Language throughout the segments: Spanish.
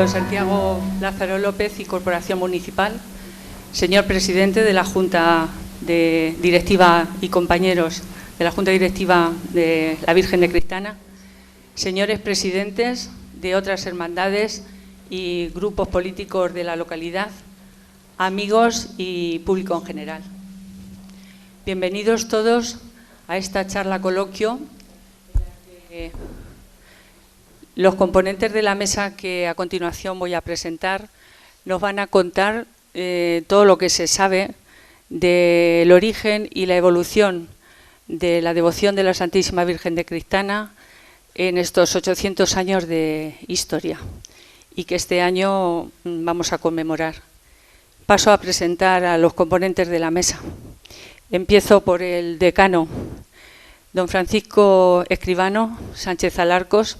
don Santiago Lázaro López y Corporación Municipal, señor presidente de la Junta Directiva y compañeros de la Junta Directiva de la Virgen de Cristana, señores presidentes de otras hermandades y grupos políticos de la localidad, amigos y público en general. Bienvenidos todos a esta charla coloquio. Los componentes de la mesa que a continuación voy a presentar nos van a contar todo lo que se sabe del origen y la evolución de la devoción de la Santísima Virgen de Cristana en estos 800 años de historia y que este año vamos a conmemorar. Paso a presentar a los componentes de la mesa. Empiezo por el decano, don Francisco Escribano Sánchez Alarcos.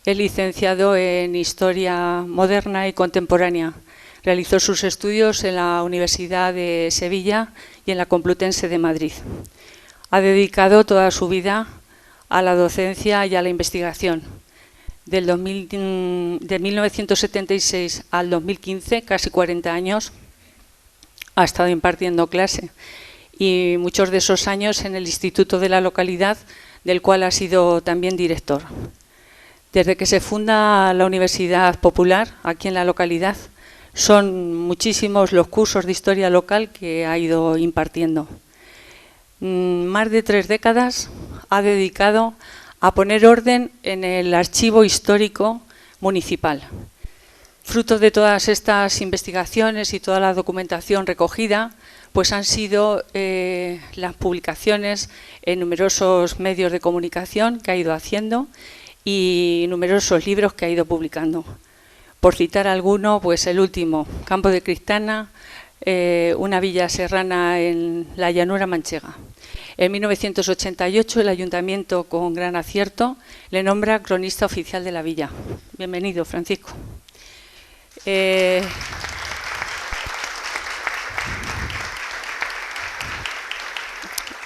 Es licenciado en Historia Moderna y Contemporánea. Realizó sus estudios en la Universidad de Sevilla y en la Complutense de Madrid. Ha dedicado toda su vida a la docencia y a la investigación. De 1976 al 2015, casi 40 años, ha estado impartiendo clase. Y muchos de esos años en el instituto de la localidad, del cual ha sido también director. Desde que se funda la Universidad Popular, aquí en la localidad, son muchísimos los cursos de historia local que ha ido impartiendo. Más de 3 décadas ha dedicado a poner orden en el archivo histórico municipal. Fruto de todas estas investigaciones y toda la documentación recogida, pues han sido las publicaciones en numerosos medios de comunicación que ha ido haciendo y numerosos libros que ha ido publicando. Por citar alguno, pues el último, Campo de Cristana, una villa serrana en la llanura manchega. En 1988 el ayuntamiento, con gran acierto, le nombra cronista oficial de la villa. Bienvenido, Francisco.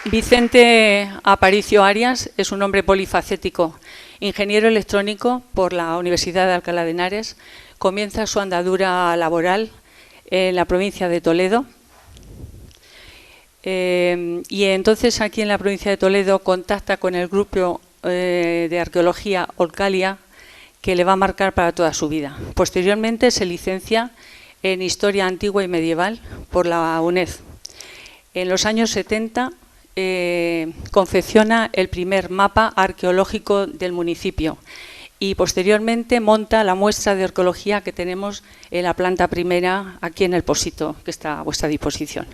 Vicente Aparicio Arias es un hombre polifacético, ingeniero electrónico por la Universidad de Alcalá de Henares. Comienza su andadura laboral en la provincia de Toledo. Y entonces aquí en la provincia de Toledo contacta con el grupo de arqueología Orcalia, que le va a marcar para toda su vida. Posteriormente se licencia en Historia Antigua y Medieval por la UNED. En los años 70 confecciona el primer mapa arqueológico del municipio y posteriormente monta la muestra de arqueología que tenemos en la planta primera aquí en el Pósito, que está a vuestra disposición.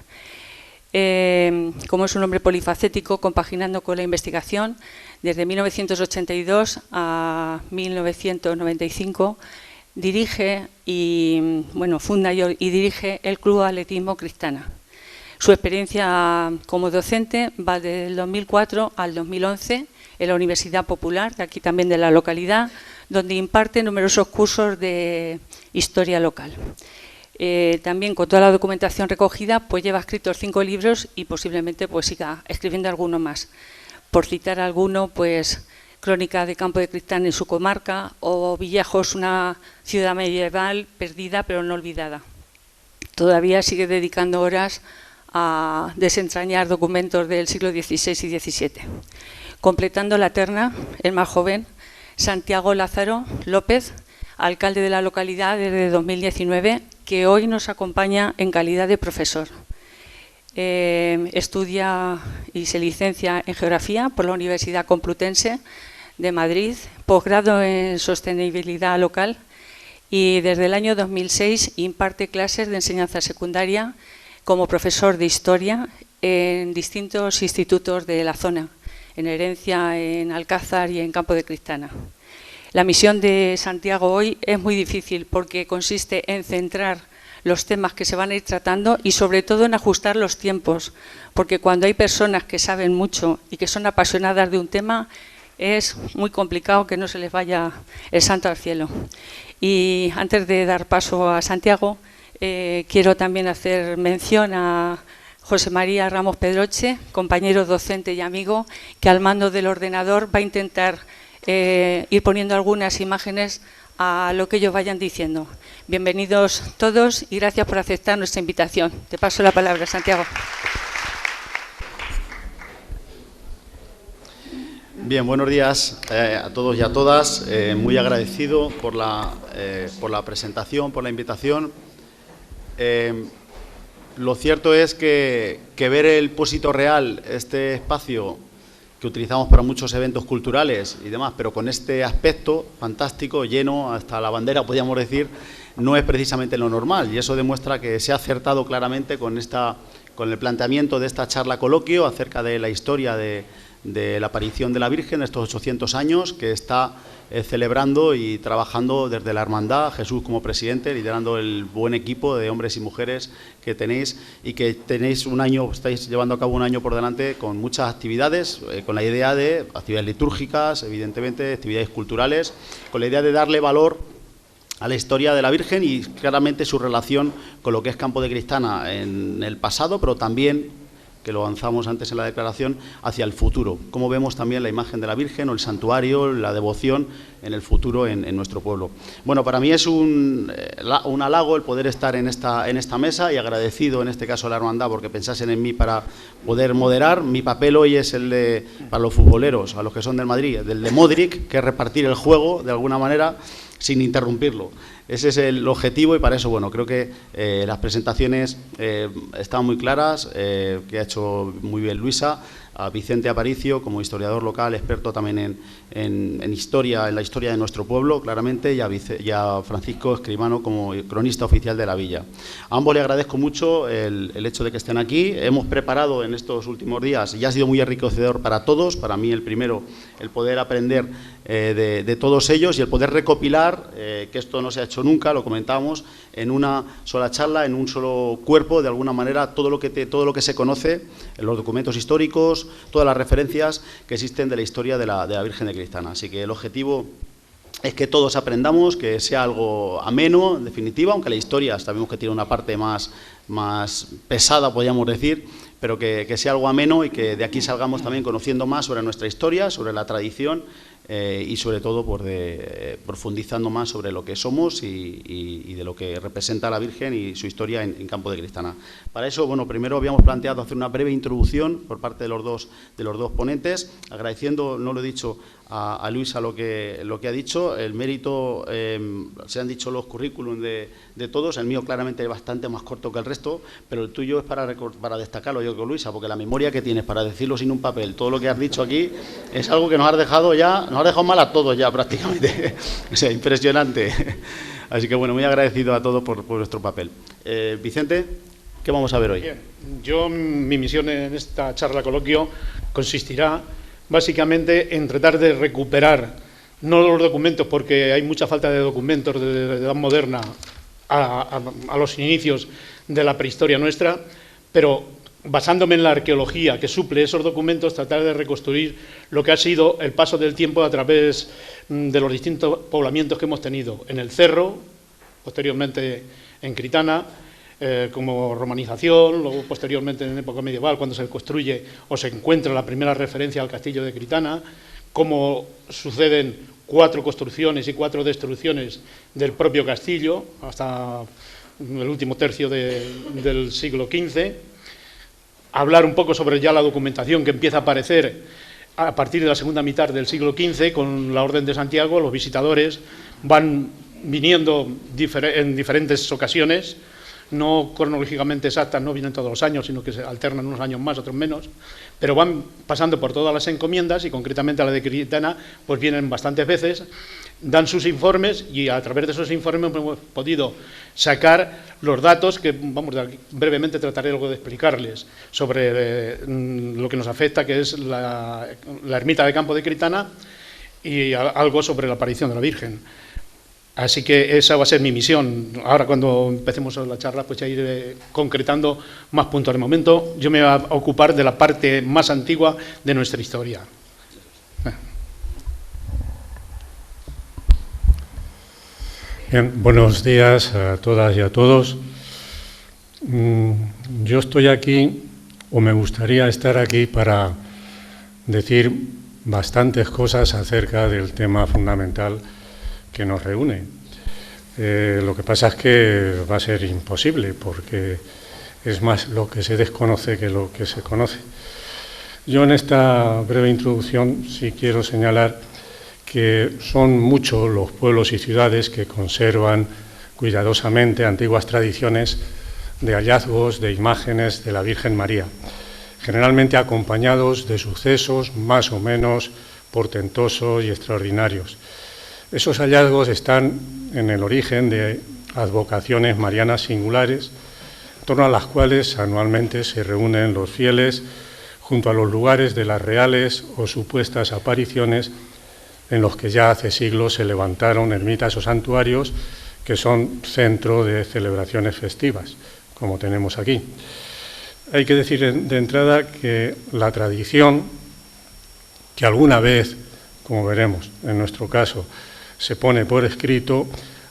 Como es un hombre polifacético, compaginando con la investigación, desde 1982 a 1995 dirige y funda y dirige el Club Atletismo Cristana. Su experiencia como docente va desde el 2004 al 2011 en la Universidad Popular, de aquí también de la localidad, donde imparte numerosos cursos de historia local. También con toda la documentación recogida, pues lleva escritos 5 libros y posiblemente pues siga escribiendo alguno más. Por citar alguno, pues Crónica de Campo de Cristana en su comarca, o Villajos, una ciudad medieval perdida pero no olvidada. Todavía sigue dedicando horas a desentrañar documentos del siglo XVI y XVII. Completando la terna, el más joven, Santiago Lázaro López, alcalde de la localidad desde 2019, que hoy nos acompaña en calidad de profesor. Estudia y se licencia en Geografía por la Universidad Complutense de Madrid, posgrado en Sostenibilidad Local, y desde el año 2006 imparte clases de enseñanza secundaria como profesor de Historia en distintos institutos de la zona, en Herencia, en Alcázar y en Campo de Cristana. La misión de Santiago hoy es muy difícil porque consiste en centrar los temas que se van a ir tratando y sobre todo en ajustar los tiempos, porque cuando hay personas que saben mucho y que son apasionadas de un tema, es muy complicado que no se les vaya el santo al cielo. Y antes de dar paso a Santiago, quiero también hacer mención a José María Ramos Pedroche, compañero docente y amigo, que al mando del ordenador va a intentar ir poniendo algunas imágenes a lo que ellos vayan diciendo. Bienvenidos todos y gracias por aceptar nuestra invitación. Te paso la palabra, Santiago. Bien, buenos días a todos y a todas. Muy agradecido por la presentación, por la invitación. Lo cierto es que ver el Pósito Real, este espacio que utilizamos para muchos eventos culturales y demás, pero con este aspecto fantástico, lleno hasta la bandera, podríamos decir, no es precisamente lo normal. Y eso demuestra que se ha acertado claramente con el planteamiento de esta charla coloquio acerca de la historia de la aparición de la Virgen, estos 800 años, que está celebrando y trabajando desde la Hermandad, Jesús como presidente, liderando el buen equipo de hombres y mujeres que tenéis y que tenéis estáis llevando a cabo un año por delante con muchas actividades, con la idea de actividades litúrgicas, evidentemente, actividades culturales, con la idea de darle valor a la historia de la Virgen y claramente su relación con lo que es Campo de Cristana en el pasado, pero también, que lo avanzamos antes en la declaración, hacia el futuro. Cómo vemos también la imagen de la Virgen o el santuario, la devoción en el futuro en nuestro pueblo. Bueno, para mí es un halago el poder estar en esta mesa y agradecido en este caso a la Hermandad porque pensasen en mí para poder moderar. Mi papel hoy es el de, para los futboleros, a los que son del Madrid, del de Modric, que es repartir el juego de alguna manera sin interrumpirlo. Ese es el objetivo y para eso, bueno, creo que las presentaciones están muy claras, que ha hecho muy bien Luisa, a Vicente Aparicio como historiador local, experto también en historia, en la historia de nuestro pueblo, claramente, y a Francisco Escribano como cronista oficial de la villa. A ambos le agradezco mucho el hecho de que estén aquí. Hemos preparado en estos últimos días, y ha sido muy enriquecedor para todos, para mí el primero, el poder aprender de todos ellos y el poder recopilar, que esto no se ha hecho nunca, lo comentábamos, en una sola charla, en un solo cuerpo, de alguna manera, todo lo que se conoce, en los documentos históricos, todas las referencias que existen de la historia de la Virgen de Cristana. Así que el objetivo es que todos aprendamos, que sea algo ameno, en definitiva, aunque la historia sabemos que tiene una parte más pesada, podríamos decir, pero que sea algo ameno y que de aquí salgamos también conociendo más sobre nuestra historia, sobre la tradición y sobre todo profundizando más sobre lo que somos y de lo que representa la Virgen y su historia en Campo de Cristana. Para eso, bueno, primero habíamos planteado hacer una breve introducción por parte de los dos ponentes, agradeciendo, no lo he dicho, a Luisa lo que ha dicho. El mérito, se han dicho los currículum de todos, el mío claramente es bastante más corto que el resto, pero el tuyo es para destacarlo, yo creo, Luisa, porque la memoria que tienes para decirlo sin un papel, todo lo que has dicho aquí, es algo que nos has dejado mal a todos ya prácticamente. O sea, impresionante. Así que bueno, muy agradecido a todos por vuestro papel. Vicente, ¿qué vamos a ver hoy? Bien, mi misión en esta charla coloquio consistirá básicamente en tratar de recuperar, no los documentos, porque hay mucha falta de documentos de edad moderna a los inicios de la prehistoria nuestra, pero basándome en la arqueología que suple esos documentos, tratar de reconstruir lo que ha sido el paso del tiempo a través de los distintos poblamientos que hemos tenido en el Cerro, posteriormente en Critana, como romanización, luego posteriormente en época medieval, cuando se construye o se encuentra la primera referencia al castillo de Critana, cómo suceden 4 construcciones y 4 destrucciones del propio castillo hasta el último tercio del siglo XV, hablar un poco sobre ya la documentación que empieza a aparecer a partir de la segunda mitad del siglo XV con la Orden de Santiago. Los visitadores van viniendo en diferentes ocasiones, no cronológicamente exactas, no vienen todos los años, sino que se alternan unos años más, otros menos, pero van pasando por todas las encomiendas y concretamente a la de Critana, pues vienen bastantes veces, dan sus informes y a través de esos informes hemos podido sacar los datos que, vamos, brevemente trataré algo de explicarles sobre lo que nos afecta, que es la ermita de Campo de Cristana y algo sobre la aparición de la Virgen. Así que esa va a ser mi misión. Ahora, cuando empecemos la charla, pues ya iré concretando más puntos. De momento, yo me voy a ocupar de la parte más antigua de nuestra historia. Bien, buenos días a todas y a todos. Yo estoy aquí, o me gustaría estar aquí, para decir bastantes cosas acerca del tema fundamental que nos reúne. Lo que pasa es que va a ser imposible, porque es más lo que se desconoce que lo que se conoce. Yo en esta breve introducción sí quiero señalar que son muchos los pueblos y ciudades que conservan cuidadosamente antiguas tradiciones de hallazgos de imágenes de la Virgen María, generalmente acompañados de sucesos más o menos portentosos y extraordinarios. Esos hallazgos están en el origen de advocaciones marianas singulares, en torno a las cuales anualmente se reúnen los fieles junto a los lugares de las reales o supuestas apariciones en los que ya hace siglos se levantaron ermitas o santuarios que son centro de celebraciones festivas, como tenemos aquí. Hay que decir de entrada que la tradición, que alguna vez, como veremos en nuestro caso, se pone por escrito,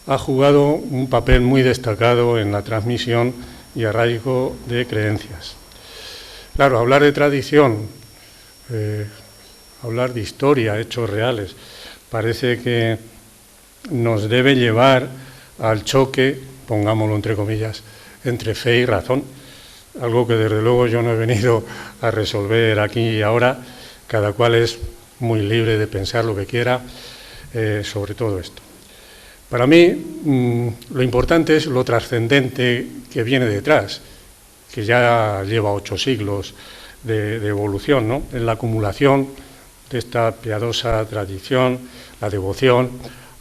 ha jugado un papel muy destacado en la transmisión y arraigo de creencias. Claro, hablar de tradición, hablar de historia, hechos reales, parece que nos debe llevar al choque, pongámoslo entre comillas, entre fe y razón, algo que desde luego yo no he venido a resolver aquí y ahora. Cada cual es muy libre de pensar lo que quiera sobre todo esto. Para mí lo importante es lo trascendente que viene detrás, que ya lleva 8 siglos de evolución, ¿no? En la acumulación de esta piadosa tradición, la devoción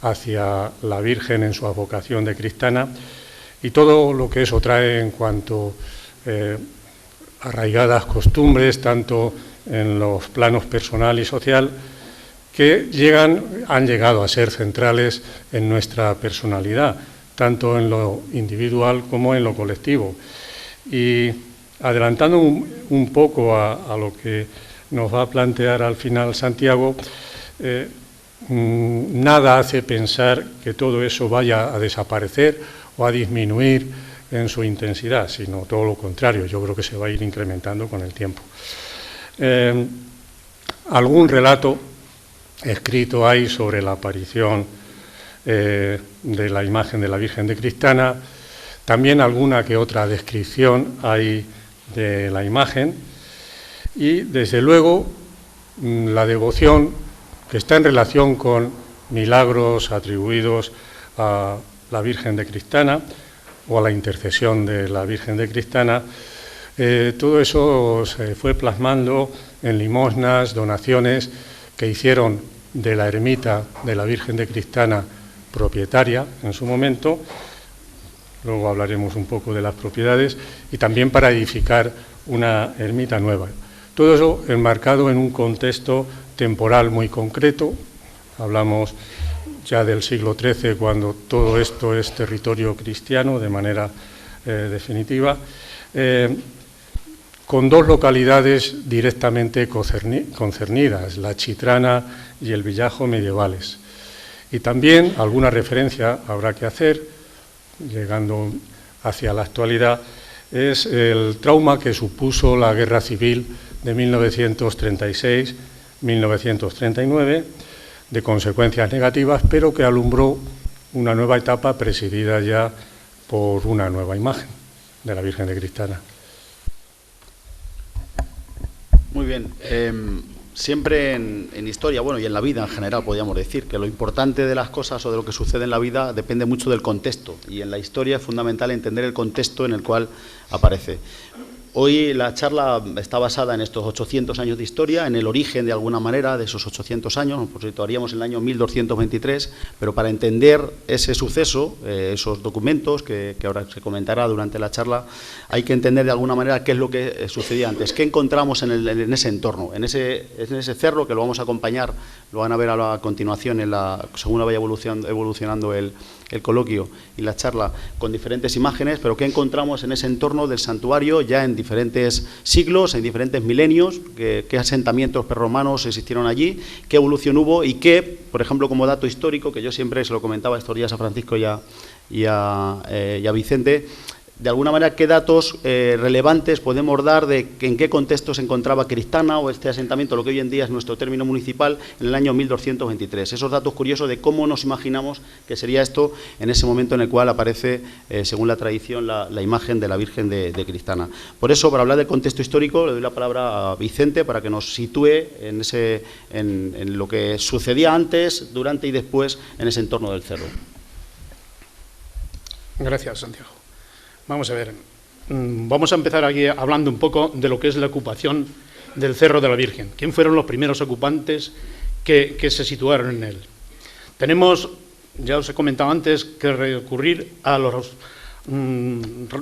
hacia la Virgen en su advocación de cristana y todo lo que eso trae en cuanto arraigadas costumbres, tanto en los planos personal y social, que han llegado a ser centrales en nuestra personalidad, tanto en lo individual como en lo colectivo. Y adelantando un poco a lo que nos va a plantear al final Santiago, nada hace pensar que todo eso vaya a desaparecer o a disminuir en su intensidad, sino todo lo contrario. Yo creo que se va a ir incrementando con el tiempo. Algún relato escrito hay sobre la aparición de la imagen de la Virgen de Cristana, también alguna que otra descripción hay de la imagen y, desde luego, la devoción que está en relación con milagros atribuidos a la Virgen de Cristana o a la intercesión de la Virgen de Cristana. Todo eso se fue plasmando en limosnas, donaciones que hicieron de la ermita de la Virgen de Cristana propietaria en su momento, luego hablaremos un poco de las propiedades, y también para edificar una ermita nueva. Todo eso enmarcado en un contexto temporal muy concreto. Hablamos ya del siglo XIII, cuando todo esto es territorio cristiano de manera definitiva, con 2 localidades directamente concernidas, la Chitrana y el Villajo medievales. Y también alguna referencia habrá que hacer, llegando hacia la actualidad, es el trauma que supuso la Guerra Civil de 1936-1939, de consecuencias negativas, pero que alumbró una nueva etapa presidida ya por una nueva imagen de la Virgen de Cristana. Muy bien. Siempre en historia, bueno, y en la vida en general, podríamos decir que lo importante de las cosas o de lo que sucede en la vida depende mucho del contexto, y en la historia es fundamental entender el contexto en el cual aparece. Hoy la charla está basada en estos 800 años de historia, en el origen de alguna manera de esos 800 años, nos situaríamos en el año 1223, pero para entender ese suceso, esos documentos que ahora se comentará durante la charla, hay que entender de alguna manera qué es lo que sucedía antes, qué encontramos en ese entorno, en ese cerro, que lo vamos a acompañar, lo van a ver a continuación según vaya evolucionando el coloquio y la charla, con diferentes imágenes, pero qué encontramos en ese entorno del santuario ya en diferentes siglos, en diferentes milenios, qué asentamientos prerromanos existieron allí, qué evolución hubo y qué, por ejemplo, como dato histórico, que yo siempre se lo comentaba estos días a Francisco y a Vicente, de alguna manera, ¿qué datos relevantes podemos dar de en qué contexto se encontraba Cristana o este asentamiento, lo que hoy en día es nuestro término municipal, en el año 1223? Esos datos curiosos de cómo nos imaginamos que sería esto en ese momento en el cual aparece, según la tradición, la imagen de la Virgen de Cristana. Por eso, para hablar del contexto histórico, le doy la palabra a Vicente para que nos sitúe en lo que sucedía antes, durante y después en ese entorno del cerro. Gracias, Santiago. Vamos a ver, vamos a empezar aquí hablando un poco de lo que es la ocupación del Cerro de la Virgen. ¿Quién fueron los primeros ocupantes que se situaron en él? Tenemos, ya os he comentado antes, que recurrir a los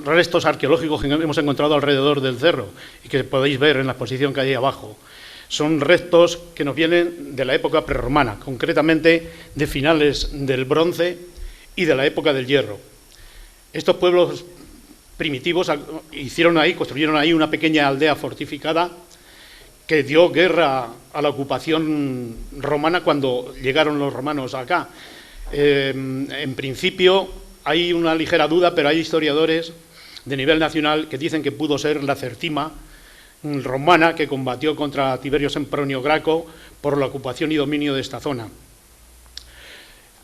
restos arqueológicos que hemos encontrado alrededor del cerro y que podéis ver en la exposición que hay abajo. Son restos que nos vienen de la época prerromana, concretamente de finales del Bronce y de la época del Hierro. Estos pueblos primitivos construyeron ahí una pequeña aldea fortificada que dio guerra a la ocupación romana cuando llegaron los romanos acá. En principio hay una ligera duda, pero hay historiadores de nivel nacional que dicen que pudo ser la Certima romana que combatió contra Tiberio Sempronio Graco por la ocupación y dominio de esta zona.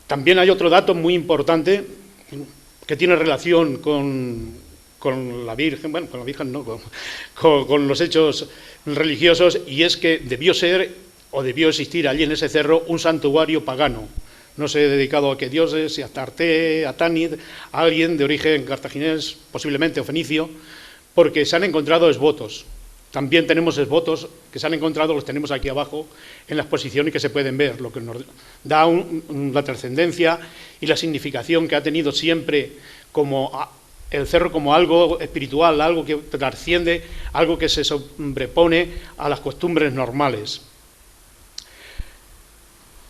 También hay otro dato muy importante que tiene relación con la Virgen, bueno, con la Virgen no, con los hechos religiosos, y es que debió ser o debió existir allí en ese cerro un santuario pagano, no sé, dedicado a qué dioses, si a Astarte, a Tanit, a alguien de origen cartaginés, posiblemente o fenicio, porque se han encontrado esvotos. También tenemos esvotos que se han encontrado, los tenemos aquí abajo en la exposición y que se pueden ver, lo que nos da la trascendencia y la significación que ha tenido siempre el cerro como algo espiritual, algo que trasciende, algo que se sobrepone a las costumbres normales.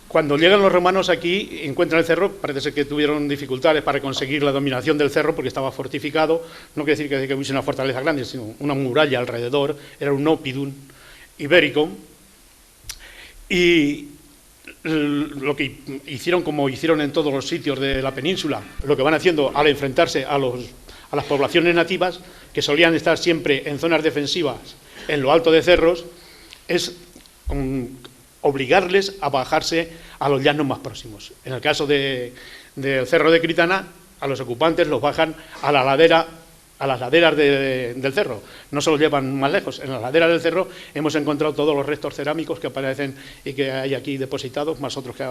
Cuando llegan los romanos aquí, encuentran el cerro, parece ser que tuvieron dificultades para conseguir la dominación del cerro porque estaba fortificado, no quiere decir que hubiese una fortaleza grande, sino una muralla alrededor, era un oppidum ibérico, y lo que hicieron, como hicieron en todos los sitios de la península, lo que van haciendo al enfrentarse a las poblaciones nativas, que solían estar siempre en zonas defensivas, en lo alto de cerros, es obligarles a bajarse a los llanos más próximos. En el caso del cerro de Cristana, a los ocupantes los bajan a las laderas del cerro, no se los llevan más lejos. En las laderas del cerro hemos encontrado todos los restos cerámicos que aparecen y que hay aquí depositados, más otros que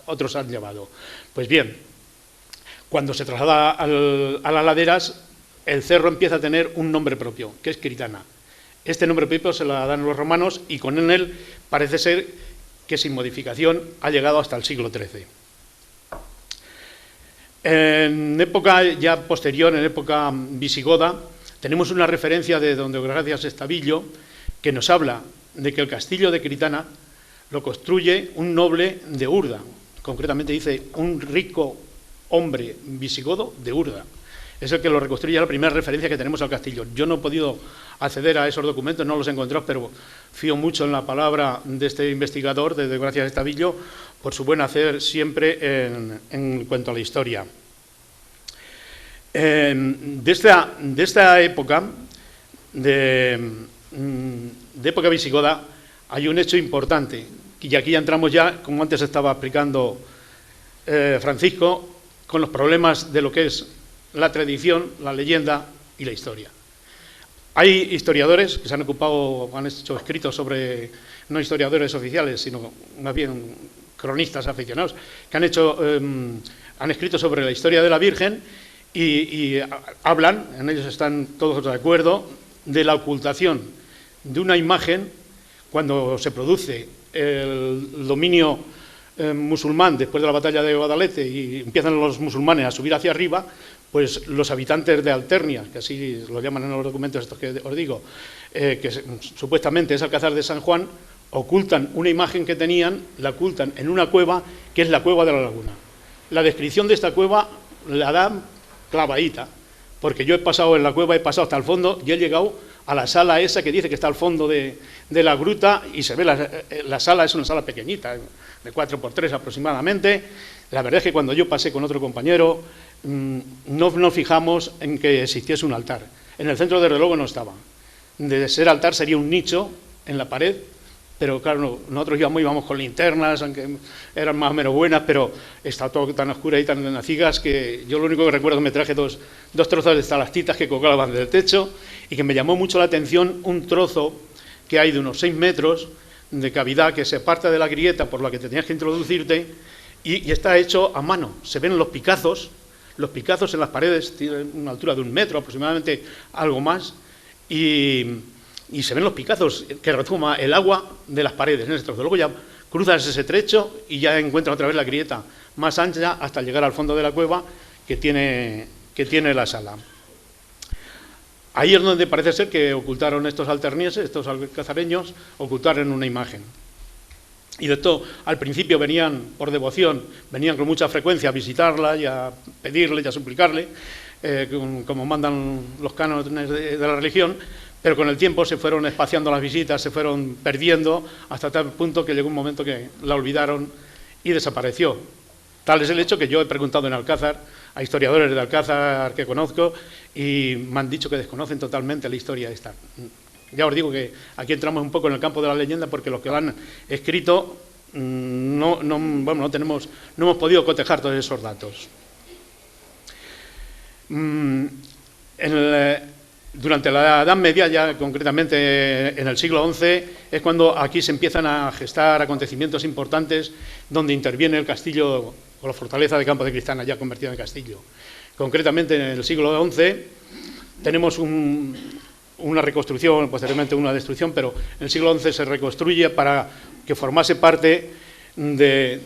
otros han llevado. Pues bien, cuando se traslada a las laderas, el cerro empieza a tener un nombre propio, que es Cristana. Este nombre propio se lo dan los romanos y con él parece ser que sin modificación ha llegado hasta el siglo XIII. En época ya posterior, en época visigoda, tenemos una referencia de don Deogracias Estavillo que nos habla de que el castillo de Cristana lo construye un noble de Urda, concretamente dice un rico hombre visigodo de Urda. Es el que lo reconstruye, la primera referencia que tenemos al castillo. Yo no he podido acceder a esos documentos, no los he encontrado, pero fío mucho en la palabra de este investigador, de Deogracias Estavillo, por su buen hacer siempre en cuanto a la historia. De esta época, de época visigoda, hay un hecho importante, y aquí ya entramos ya, como antes estaba explicando Francisco, con los problemas de lo que es la tradición, la leyenda y la historia. Hay historiadores que se han ocupado, han hecho escritos sobre, no historiadores oficiales, sino más bien cronistas aficionados, que han escrito sobre la historia de la Virgen y hablan, en ellos están todos de acuerdo, de la ocultación de una imagen cuando se produce el dominio musulmán después de la batalla de Guadalete y empiezan los musulmanes a subir hacia arriba, pues los habitantes de Alternia, que así lo llaman en los documentos estos que os digo, que supuestamente es Alcázar de San Juan, ocultan una imagen que tenían, la ocultan en una cueva, que es la Cueva de la Laguna. La descripción de esta cueva la dan clavadita, porque yo he pasado en la cueva, he pasado hasta el fondo y he llegado a la sala esa que dice que está al fondo de la gruta y se ve la sala, es una sala pequeñita, de 4×3 aproximadamente. La verdad es que cuando yo pasé con otro compañero, no nos fijamos en que existiese un altar. En el centro, desde luego, no estaba. De ser altar sería un nicho en la pared, pero claro, nosotros íbamos con linternas, aunque eran más o menos buenas, pero está todo tan oscuro y tan cigas que yo lo único que recuerdo es que me traje dos trozos de estalactitas que colgaban del techo y que me llamó mucho la atención un trozo que hay de unos 6 metros de cavidad que se parte de la grieta por la que te tenías que introducirte y está hecho a mano. Se ven los picazos en las paredes, tienen una altura de 1 metro aproximadamente, algo más, y se ven los picazos que retoma el agua de las paredes en ese trozo. Luego ya cruzas ese trecho y ya encuentras otra vez la grieta más ancha hasta llegar al fondo de la cueva que tiene la sala. Ahí es donde parece ser que ocultaron estos alternieses, estos alcazareños, ocultaron una imagen. Y de esto, al principio venían por devoción, venían con mucha frecuencia a visitarla y a pedirle y a suplicarle, como mandan los cánones de la religión, pero con el tiempo se fueron espaciando las visitas, se fueron perdiendo, hasta tal punto que llegó un momento que la olvidaron y desapareció. Tal es el hecho que yo he preguntado en Alcázar a historiadores de Alcázar que conozco y me han dicho que desconocen totalmente la historia esta. Ya os digo que aquí entramos un poco en el campo de la leyenda porque los que lo han escrito no hemos podido cotejar todos esos datos. Durante la Edad Media, ya concretamente en el siglo XI, es cuando aquí se empiezan a gestar acontecimientos importantes donde interviene el castillo o la fortaleza de Campo de Cristana, ya convertida en castillo. Concretamente en el siglo XI tenemos una reconstrucción, posteriormente una destrucción, pero en el siglo XI se reconstruye para que formase parte de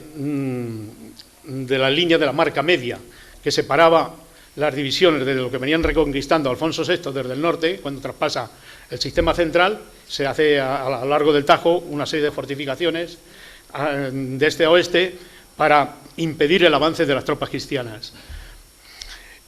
la línea de la Marca Media, que separaba las divisiones de lo que venían reconquistando Alfonso VI desde el norte, cuando traspasa el sistema central, se hace a lo largo del Tajo una serie de fortificaciones de este a oeste para impedir el avance de las tropas cristianas.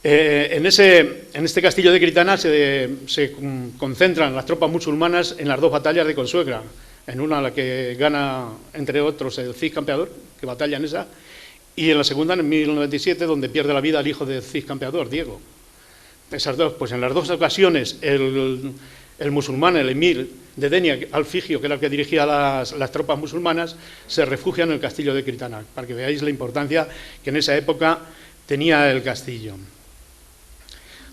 En este castillo de Critana se concentran las tropas musulmanas en las 2 batallas de Consuegra, en una la que gana, entre otros, el Cid Campeador, que batalla en esa, y en la segunda, en 1097, donde pierde la vida el hijo del Cid Campeador, Diego. Esas dos, pues en las 2 ocasiones, el musulmán, el emir de Denia, Alfigio, que era el que dirigía las tropas musulmanas, se refugia en el castillo de Critana, para que veáis la importancia que en esa época tenía el castillo.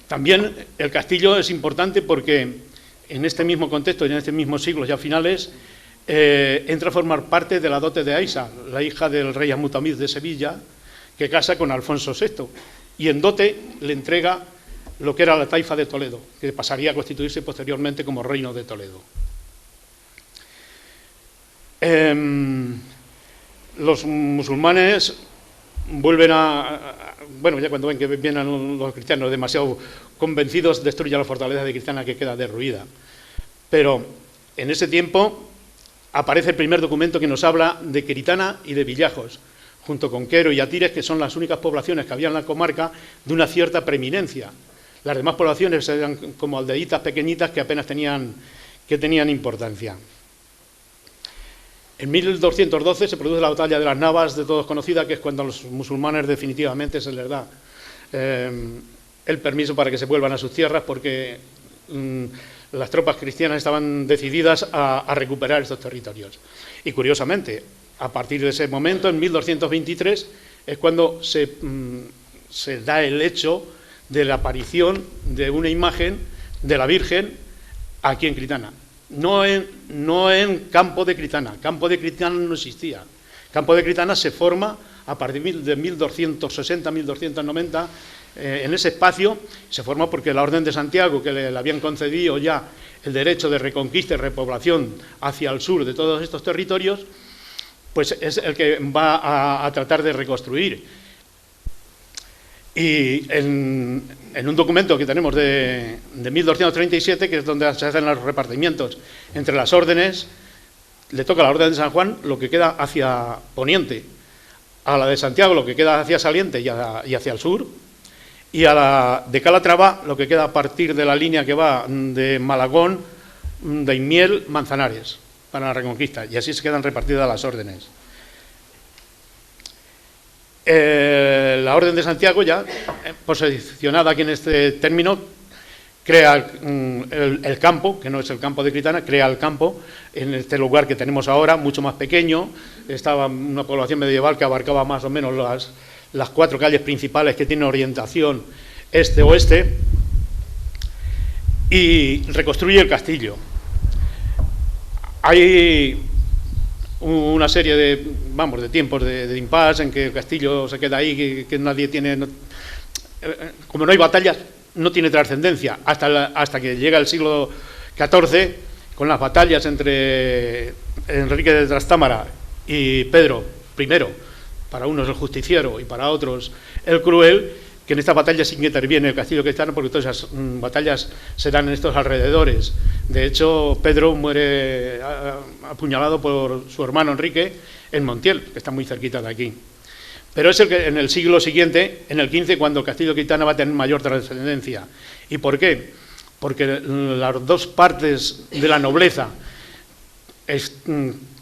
También el castillo es importante porque en este mismo contexto y en este mismo siglo, ya finales, entra a formar parte de la dote de Aisa, la hija del rey Al-Mutamid de Sevilla, que casa con Alfonso VI, y en dote le entrega lo que era la taifa de Toledo, que pasaría a constituirse posteriormente como reino de Toledo. Los musulmanes vuelven bueno, ya cuando ven que vienen los cristianos demasiado convencidos, destruyen la fortaleza de Cristana que queda derruida. Pero en ese tiempo aparece el primer documento que nos habla de Critana y de Villajos, junto con Quero y Atires, que son las únicas poblaciones que había en la comarca de una cierta preeminencia. Las demás poblaciones eran como aldeitas pequeñitas que apenas tenían importancia. En 1212 se produce la batalla de las Navas, de todos conocida, que es cuando a los musulmanes definitivamente se les da el permiso para que se vuelvan a sus tierras, porque las tropas cristianas estaban decididas a recuperar estos territorios. Y curiosamente, a partir de ese momento, en 1223, es cuando se da el hecho de la aparición de una imagen de la Virgen aquí en Critana. No en Campo de Critana. Campo de Critana no existía. Campo de Critana se forma a partir de 1260, 1290. En ese espacio se forma porque la Orden de Santiago, que le habían concedido ya el derecho de reconquista y repoblación hacia el sur de todos estos territorios, pues es el que va a tratar de reconstruir. Y en un documento que tenemos de 1237, que es donde se hacen los repartimientos entre las órdenes, le toca a la Orden de San Juan lo que queda hacia poniente, a la de Santiago lo que queda hacia Saliente y hacia el sur, y a la de Calatrava lo que queda a partir de la línea que va de Malagón, Daimiel, Manzanares, para la reconquista, y así se quedan repartidas las órdenes. La Orden de Santiago, ya posicionada aquí en este término, crea el campo, que no es el campo de Critana, crea el campo en este lugar que tenemos ahora, mucho más pequeño. Estaba una población medieval que abarcaba más o menos las 4 calles principales que tienen orientación este-oeste, y reconstruye el castillo. Hay una serie de tiempos de impasse en que el castillo se queda ahí, que nadie tiene... como no hay batallas, no tiene trascendencia, hasta que llega el siglo XIV, con las batallas entre Enrique de Trastámara y Pedro I, para unos el justiciero y para otros el cruel, que en esta batalla sí que interviene el castillo cristano, porque todas esas batallas se dan en estos alrededores. De hecho, Pedro muere apuñalado por su hermano Enrique en Montiel, que está muy cerquita de aquí. Pero es el que en el siglo siguiente, en el XV, cuando el castillo cristano va a tener mayor trascendencia. ¿Y por qué? Porque las dos partes de la nobleza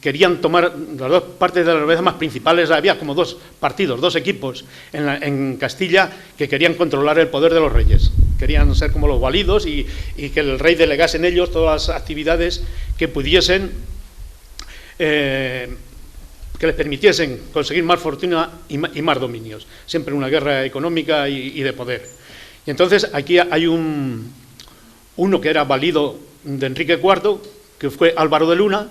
querían tomar, las dos partes de la nobleza más principales, había como 2 partidos, 2 equipos en Castilla que querían controlar el poder de los reyes. Querían ser como los validos y que el rey delegase en ellos todas las actividades que pudiesen, que les permitiesen conseguir más fortuna y más dominios. Siempre una guerra económica y de poder. Y entonces aquí hay uno que era valido de Enrique IV, que fue Álvaro de Luna,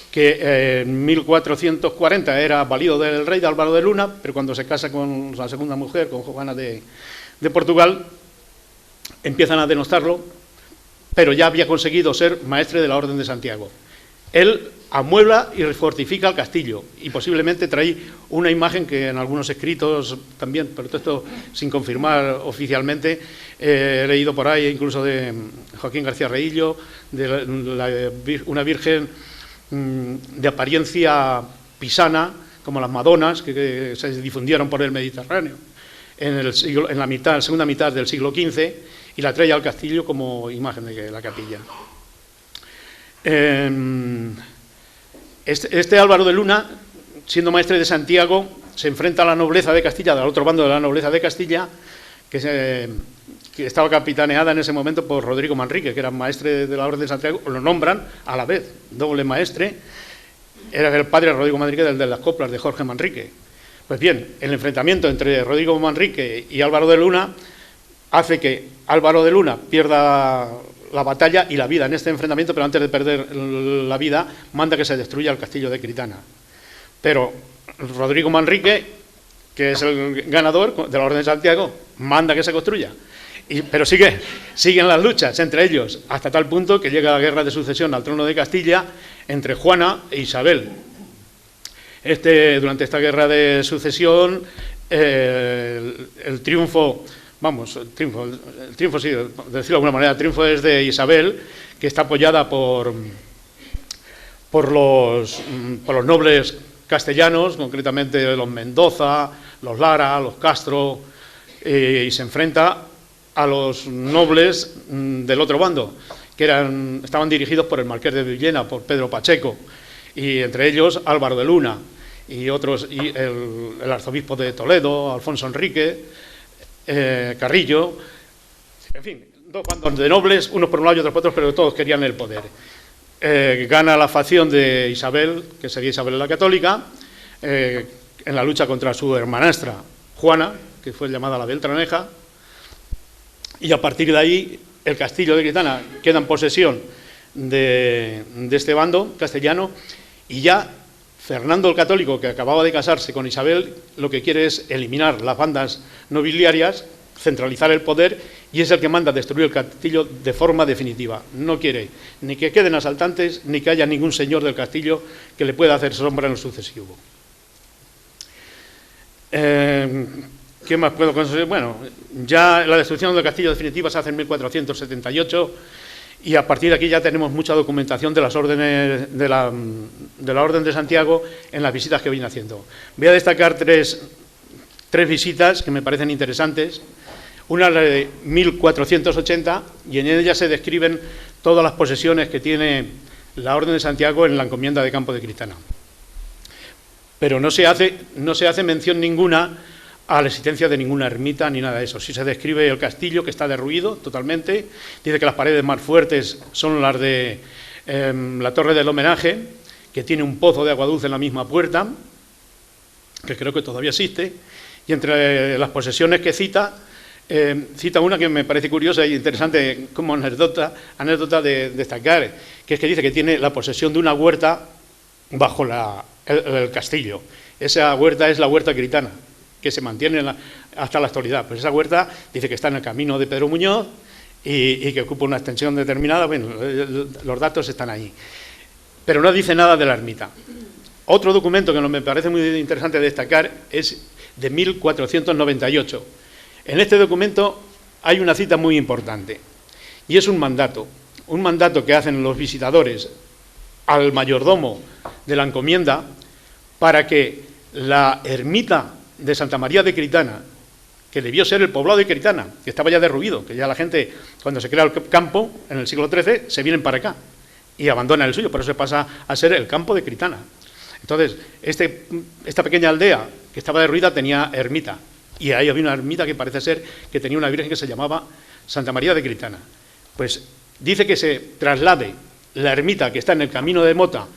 que en 1440 era valido del rey de Álvaro de Luna, pero cuando se casa con la segunda mujer, con Juana de Portugal, empiezan a denostarlo, pero ya había conseguido ser maestre de la Orden de Santiago. Él amuebla y refortifica el castillo, y posiblemente trae una imagen que en algunos escritos también, pero todo esto sin confirmar oficialmente, he leído por ahí incluso de Joaquín García Reillo, de una virgen de apariencia pisana, como las Madonas, que se difundieron por el Mediterráneo en la segunda mitad del siglo XV, y la trae al castillo como imagen de la capilla. Este Álvaro de Luna, siendo maestre de Santiago, se enfrenta a la nobleza de Castilla, del otro bando de la nobleza de Castilla, que estaba capitaneada en ese momento por Rodrigo Manrique, que era maestre de la Orden de Santiago. Lo nombran a la vez, doble maestre. Era el padre de Rodrigo Manrique, del de las coplas de Jorge Manrique. Pues bien, el enfrentamiento entre Rodrigo Manrique y Álvaro de Luna hace que Álvaro de Luna pierda la batalla y la vida en este enfrentamiento, pero antes de perder la vida manda que se destruya el castillo de Critana. Pero Rodrigo Manrique, que es el ganador de la Orden de Santiago, manda que se construya. Pero siguen las luchas entre ellos, hasta tal punto que llega la guerra de sucesión al trono de Castilla entre Juana e Isabel. Durante esta guerra de sucesión, el triunfo, sí, de decirlo de alguna manera, el triunfo es de Isabel, que está apoyada por los nobles castellanos, concretamente los Mendoza, los Lara, los Castro, y se enfrenta a los nobles del otro bando, que estaban dirigidos por el marqués de Villena, por Pedro Pacheco, y entre ellos Álvaro de Luna, y otros, y el arzobispo de Toledo, Alfonso Enrique, Carrillo, en fin, 2 bandos de nobles, unos por un lado y otros por otros, pero todos querían el poder. Gana la facción de Isabel, que sería Isabel la Católica, en la lucha contra su hermanastra Juana, que fue llamada la Beltraneja, y a partir de ahí el castillo de Critana queda en posesión de este bando castellano, y ya Fernando el Católico, que acababa de casarse con Isabel, lo que quiere es eliminar las bandas nobiliarias, centralizar el poder, y es el que manda destruir el castillo de forma definitiva. No quiere ni que queden asaltantes, ni que haya ningún señor del castillo que le pueda hacer sombra en lo sucesivo. ¿Qué más puedo conseguir? Bueno, ya la destrucción del castillo definitiva se hace en 1478, y a partir de aquí ya tenemos mucha documentación de las órdenes de la Orden de Santiago en las visitas que viene haciendo. Voy a destacar tres visitas que me parecen interesantes. Una es la de 1480, y en ella se describen todas las posesiones que tiene la Orden de Santiago en la encomienda de Campo de Cristana. pero no se hace mención ninguna a la existencia de ninguna ermita ni nada de eso. Sí se describe el castillo, que está derruido totalmente, dice que las paredes más fuertes son las de la Torre del Homenaje, que tiene un pozo de agua dulce en la misma puerta, que creo que todavía existe, y entre las posesiones que cita una que me parece curiosa e interesante como anécdota de destacar, que es que dice que tiene la posesión de una huerta bajo el castillo. Esa huerta es la huerta critana, que se mantiene hasta la actualidad. Pues esa huerta dice que está en el camino de Pedro Muñoz y que ocupa una extensión determinada. Bueno, los datos están ahí. Pero no dice nada de la ermita. Otro documento que me parece muy interesante destacar es de 1498. En este documento hay una cita muy importante, y es un mandato que hacen los visitadores al mayordomo de la encomienda para que la ermita de Santa María de Critana, que debió ser el poblado de Critana, que estaba ya derruido, que ya la gente, cuando se crea el campo, en el siglo XIII, se vienen para acá y abandonan el suyo, por eso se pasa a ser el campo de Critana. Entonces, esta pequeña aldea que estaba derruida tenía ermita, y ahí había una ermita que parece ser que tenía una virgen que se llamaba Santa María de Critana. Pues dice que se traslade la ermita que está en el camino de Mota,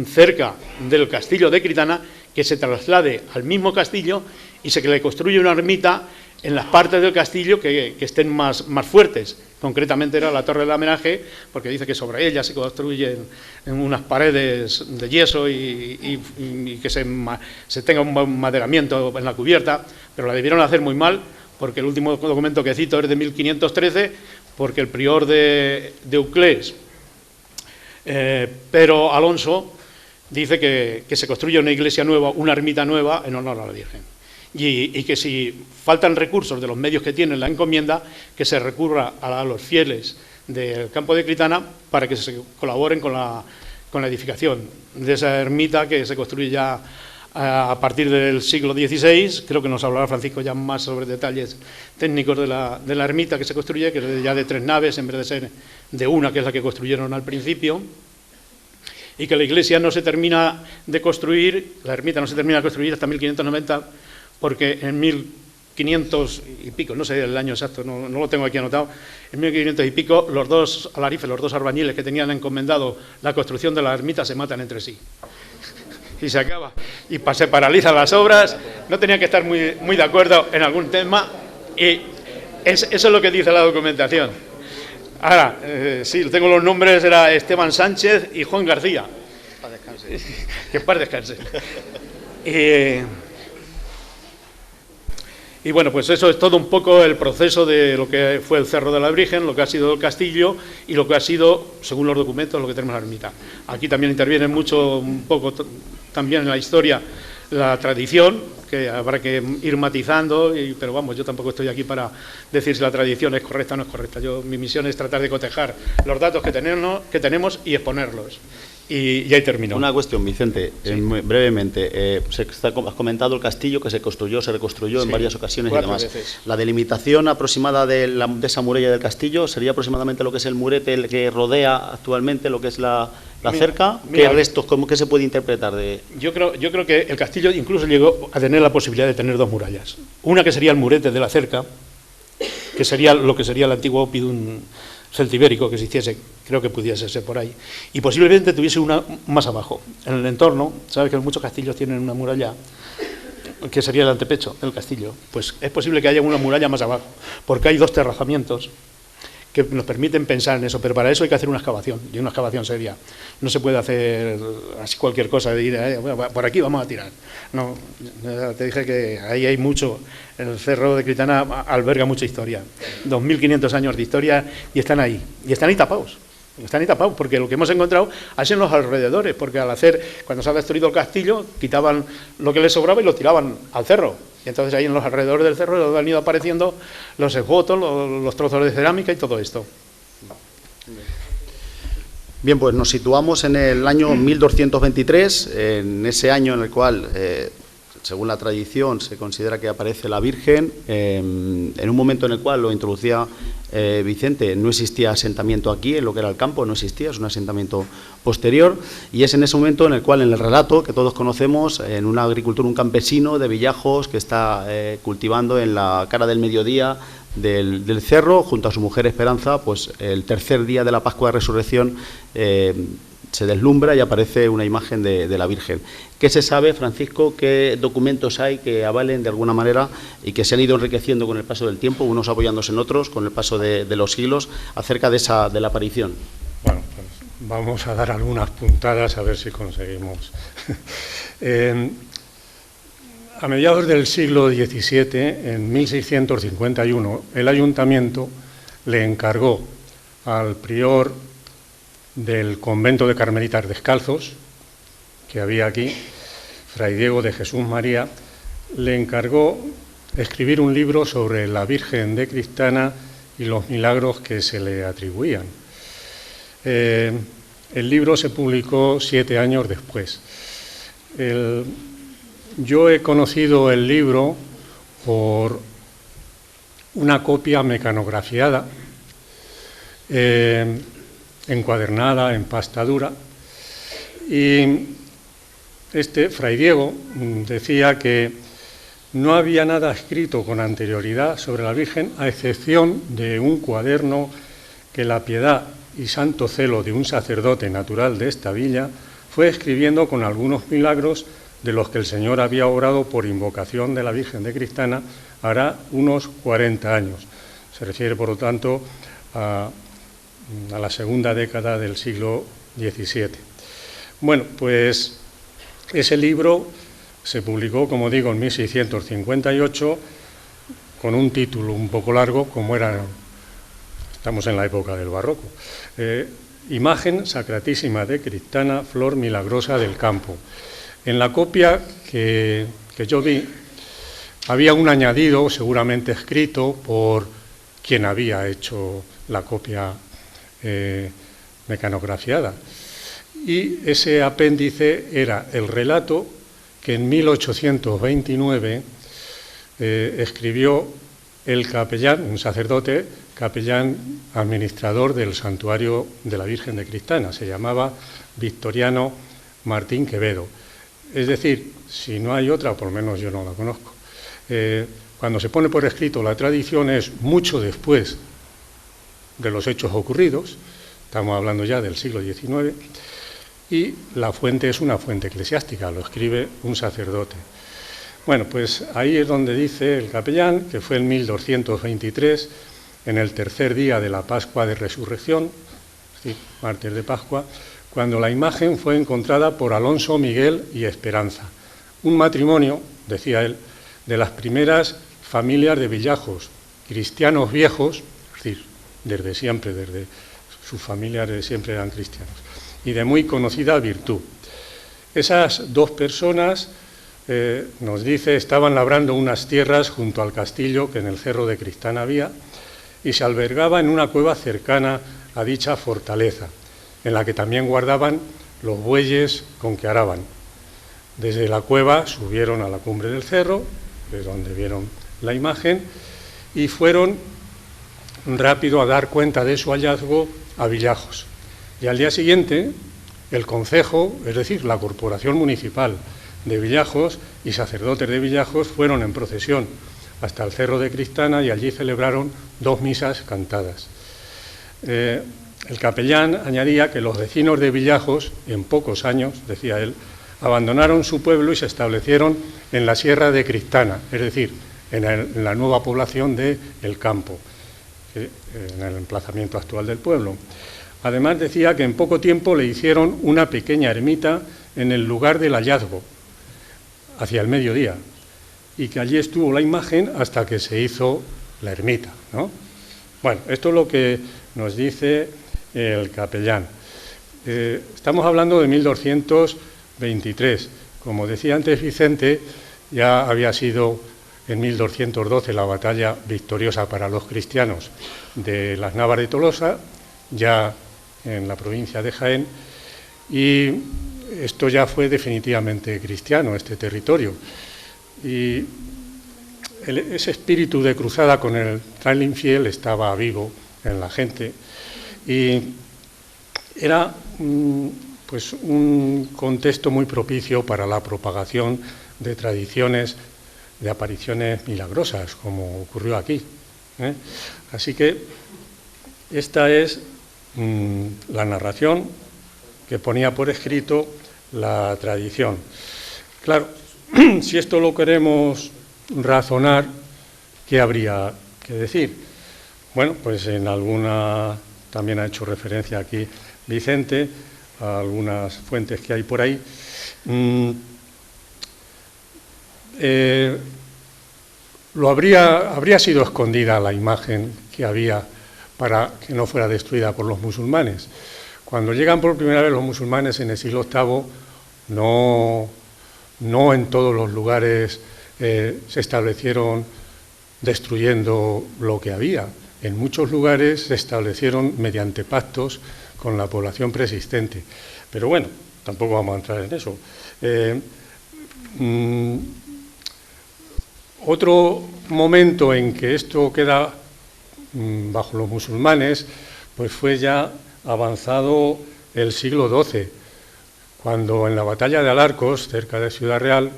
cerca del castillo de Critana, que se traslade al mismo castillo y se le construye una ermita en las partes del castillo que estén más fuertes. Concretamente era la Torre del Homenaje, porque dice que sobre ella se construyen unas paredes de yeso y que se tenga un maderamiento en la cubierta, pero la debieron hacer muy mal, porque el último documento que cito es de 1513, porque el prior de Uclés, Pero Alonso, dice que se construye una iglesia nueva, una ermita nueva en honor a la Virgen. Y que si faltan recursos de los medios que tiene la encomienda, que se recurra a los fieles del campo de Critana para que se colaboren con la edificación de esa ermita que se construye ya a partir del siglo XVI. Creo que nos hablará Francisco ya más sobre detalles técnicos de la ermita que se construye, que es ya de 3 naves en vez de ser de una, que es la que construyeron al principio, y que la iglesia no se termina de construir, la ermita no se termina de construir hasta 1590, porque en 1500 y pico, no sé el año exacto, no lo tengo aquí anotado, en 1500 y pico los dos alarifes, los dos albañiles que tenían encomendado la construcción de la ermita se matan entre sí. Y se acaba. Y se paralizan las obras, no tenían que estar muy de acuerdo en algún tema, y eso es lo que dice la documentación. Ahora, sí, tengo los nombres, era Esteban Sánchez y Juan García. Paz descanse. Que paz descanse. Y bueno, pues eso es todo un poco el proceso de lo que fue el Cerro de la Virgen, lo que ha sido el castillo y lo que ha sido, según los documentos, lo que tenemos en la ermita. Aquí también interviene mucho, un poco también en la historia, la tradición, que habrá que ir matizando, pero vamos, yo tampoco estoy aquí para decir si la tradición es correcta o no es correcta. Mi misión es tratar de cotejar los datos que tenemos y exponerlos. Y ahí termino. Una cuestión, Vicente, sí. Brevemente. Has comentado el castillo que se construyó, se reconstruyó en varias ocasiones y demás. Veces. La delimitación aproximada de esa muralla del castillo sería aproximadamente lo que es el murete el que rodea actualmente lo que es la cerca. ¿Qué restos, qué se puede interpretar de...? Yo creo que el castillo incluso llegó a tener la posibilidad de tener 2 murallas. Una que sería el murete de la cerca, que sería lo que sería el antiguo oppidum celtibérico que se hiciese, creo que pudiese ser por ahí, y posiblemente tuviese una más abajo. En el entorno, sabes que muchos castillos tienen una muralla que sería el antepecho del castillo, pues es posible que haya una muralla más abajo, porque hay 2 terrazamientos que nos permiten pensar en eso, pero para eso hay que hacer una excavación, y una excavación seria. No se puede hacer así cualquier cosa de ir, por aquí vamos a tirar. No, te dije que ahí hay mucho, el Cerro de Critana alberga mucha historia, 2500 años de historia, y están ahí tapados. Están ahí tapados, porque lo que hemos encontrado es en los alrededores, porque cuando se ha destruido el castillo, quitaban lo que les sobraba y lo tiraban al cerro. Y entonces ahí en los alrededores del cerro han ido apareciendo los esgotos, los trozos de cerámica y todo esto. Bien, pues nos situamos en el año 1223, en ese año en el cual, según la tradición, se considera que aparece la Virgen, en un momento en el cual lo introducía Vicente, no existía asentamiento aquí, en lo que era el campo, no existía, es un asentamiento posterior, y es en ese momento en el cual, en el relato que todos conocemos, en una agricultura, un campesino de Villajos que está cultivando en la cara del mediodía del cerro, junto a su mujer Esperanza, pues el tercer día de la Pascua de Resurrección se deslumbra y aparece una imagen de la Virgen. ¿Qué se sabe, Francisco? ¿Qué documentos hay que avalen de alguna manera y que se han ido enriqueciendo con el paso del tiempo, unos apoyándose en otros, con el paso de los siglos, acerca de la aparición? Bueno, pues vamos a dar algunas puntadas a ver si conseguimos. A mediados del siglo XVII, en 1651, el ayuntamiento le encargó al prior del convento de Carmelitas Descalzos, que había aquí, Fray Diego de Jesús María, le encargó escribir un libro sobre la Virgen de Cristana y los milagros que se le atribuían. El libro se publicó 7 años después. Yo he conocido el libro por una copia mecanografiada, encuadernada en pasta dura, y Fray Diego decía que no había nada escrito con anterioridad sobre la Virgen, a excepción de un cuaderno que la piedad y santo celo de un sacerdote natural de esta villa fue escribiendo con algunos milagros de los que el Señor había obrado por invocación de la Virgen de Cristana hará unos 40 años. Se refiere, por lo tanto, a la segunda década del siglo XVII. Bueno, pues ese libro se publicó, como digo, en 1658, con un título un poco largo, como era, estamos en la época del barroco, Imagen Sacratísima de Cristana, Flor Milagrosa del Campo. En la copia que yo vi, había un añadido, seguramente escrito por quien había hecho la copia mecanografiada. Y ese apéndice era el relato que en 1829 escribió el capellán, un sacerdote, capellán administrador del santuario de la Virgen de Cristana. Se llamaba Victoriano Martín Quevedo. Es decir, si no hay otra, por lo menos yo no la conozco. Cuando se pone por escrito la tradición es mucho después de los hechos ocurridos, estamos hablando ya del siglo XIX, y la fuente es una fuente eclesiástica, lo escribe un sacerdote. Bueno, pues ahí es donde dice el capellán que fue en 1223, en el tercer día de la Pascua de Resurrección, sí, martes de Pascua, cuando la imagen fue encontrada por Alonso, Miguel y Esperanza, un matrimonio, decía él, de las primeras familias de Villajos, cristianos viejos, es decir, desde siempre, desde sus familias desde siempre eran cristianos, y de muy conocida virtud. Esas dos personas, nos dice, estaban labrando unas tierras junto al castillo que en el cerro de Cristana había, y se albergaba en una cueva cercana a dicha fortaleza, en la que también guardaban los bueyes con que araban. Desde la cueva subieron a la cumbre del cerro, que es donde vieron la imagen, y fueron rápido a dar cuenta de su hallazgo a Villajos. Y al día siguiente, el concejo, es decir, la corporación municipal de Villajos y sacerdotes de Villajos fueron en procesión hasta el cerro de Cristana y allí celebraron 2 misas cantadas. El capellán añadía que los vecinos de Villajos, en pocos años, decía él, abandonaron su pueblo y se establecieron en la sierra de Cristana, es decir, en la nueva población de El Campo, en el emplazamiento actual del pueblo. Además decía que en poco tiempo le hicieron una pequeña ermita en el lugar del hallazgo, hacia el mediodía, y que allí estuvo la imagen hasta que se hizo la ermita, ¿no? Bueno, esto es lo que nos dice el capellán. Estamos hablando de 1223. Como decía antes Vicente, ya había sido en 1212 la batalla victoriosa para los cristianos de las Navas de Tolosa, ya en la provincia de Jaén, y esto ya fue definitivamente cristiano, este territorio. Y ese espíritu de cruzada con el trail infiel estaba vivo en la gente. Y era pues un contexto muy propicio para la propagación de tradiciones de apariciones milagrosas, como ocurrió aquí, ¿eh? Así que esta es la narración que ponía por escrito la tradición. Claro, si esto lo queremos razonar, ¿qué habría que decir? Bueno, pues en alguna, también ha hecho referencia aquí Vicente, a algunas fuentes que hay por ahí. Habría sido escondida la imagen que había para que no fuera destruida por los musulmanes. Cuando llegan por primera vez los musulmanes en el siglo VIII, no en todos los lugares se establecieron destruyendo lo que había. En muchos lugares se establecieron mediante pactos con la población preexistente. Pero bueno, tampoco vamos a entrar en eso. Otro momento en que esto queda bajo los musulmanes, pues fue ya avanzado el siglo XII, cuando en la batalla de Alarcos, cerca de Ciudad Real,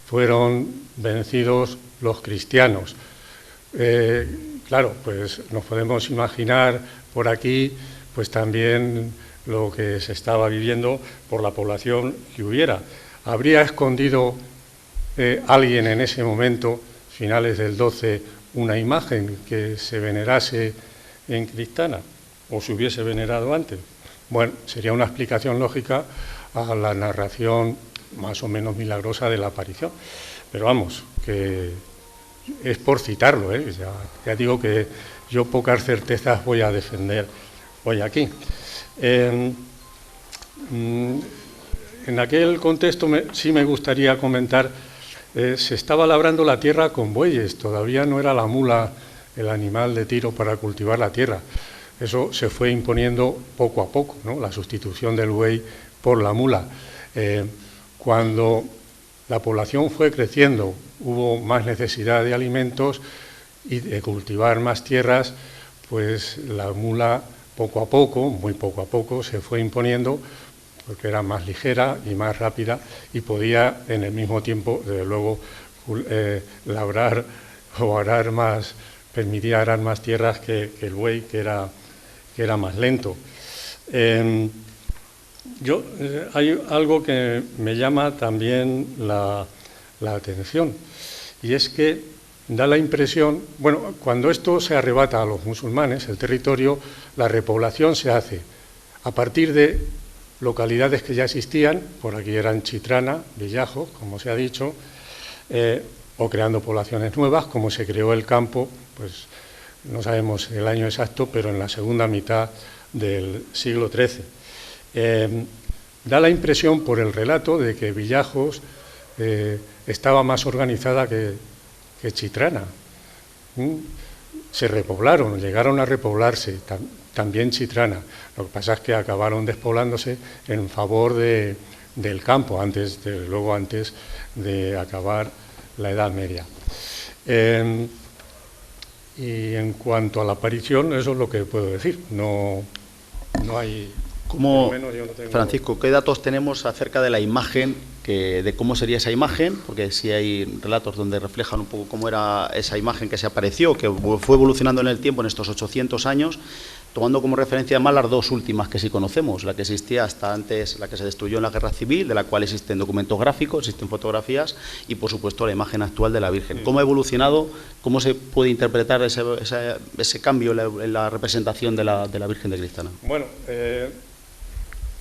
fueron vencidos los cristianos. Claro, pues nos podemos imaginar por aquí, pues también lo que se estaba viviendo por la población que hubiera. ¿Habría escondido alguien en ese momento, finales del XII, una imagen que se venerase en Cristana, o se hubiese venerado antes? Bueno, sería una explicación lógica a la narración más o menos milagrosa de la aparición. Pero vamos, que es por citarlo, ¿eh? Ya digo que yo pocas certezas voy a defender hoy aquí. En aquel contexto sí me gustaría comentar, se estaba labrando la tierra con bueyes, todavía no era la mula el animal de tiro para cultivar la tierra. Eso se fue imponiendo poco a poco, ¿no? La sustitución del buey por la mula. Cuando la población fue creciendo, hubo más necesidad de alimentos y de cultivar más tierras, pues la mula poco a poco, muy poco a poco, se fue imponiendo porque era más ligera y más rápida y podía en el mismo tiempo, desde luego, labrar o arar más, permitía arar más tierras que el buey, que era más lento. Hay algo que me llama también la atención, y es que da la impresión, bueno, cuando esto se arrebata a los musulmanes, el territorio, la repoblación se hace a partir de localidades que ya existían, por aquí eran Chitrana, Villajos, como se ha dicho, o creando poblaciones nuevas, como se creó el campo, pues no sabemos el año exacto, pero en la segunda mitad del siglo XIII. Da la impresión por el relato de que Villajos estaba más organizada que Chitrana. Se repoblaron, llegaron a repoblarse, también Chitrana. Lo que pasa es que acabaron despoblándose en favor del campo, antes de acabar la Edad Media. Y en cuanto a la aparición, eso es lo que puedo decir. No hay... Francisco, ¿qué datos tenemos acerca de la imagen, de cómo sería esa imagen? Porque sí hay relatos donde reflejan un poco cómo era esa imagen que se apareció, que fue evolucionando en el tiempo en estos 800 años, tomando como referencia más las dos últimas que sí conocemos, la que existía hasta antes, la que se destruyó en la Guerra Civil, de la cual existen documentos gráficos, existen fotografías, y por supuesto la imagen actual de la Virgen. ¿Cómo ha evolucionado? ¿Cómo se puede interpretar ese cambio en la representación de la Virgen de Cristana? Bueno,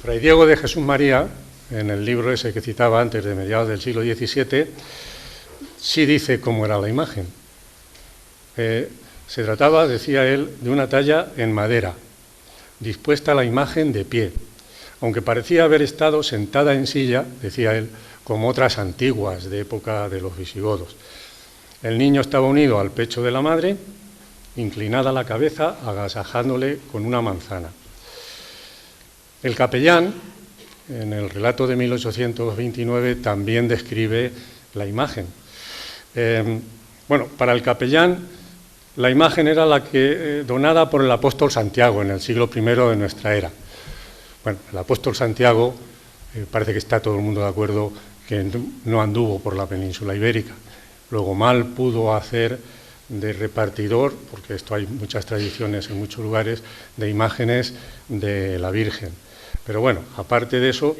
Fray Diego de Jesús María, en el libro ese que citaba antes, de mediados del siglo XVII, sí dice cómo era la imagen. Se trataba, decía él, de una talla en madera, dispuesta la imagen de pie, aunque parecía haber estado sentada en silla, decía él, como otras antiguas de época de los visigodos. El niño estaba unido al pecho de la madre, inclinada la cabeza, agasajándole con una manzana. El capellán, en el relato de 1829, también describe la imagen. Bueno, para el capellán La imagen era la que donada por el apóstol Santiago en el siglo I de nuestra era. Bueno, el apóstol Santiago, parece que está todo el mundo de acuerdo que no anduvo por la península ibérica. Luego mal pudo hacer de repartidor, porque esto hay muchas tradiciones en muchos lugares, de imágenes de la Virgen. Pero bueno, aparte de eso,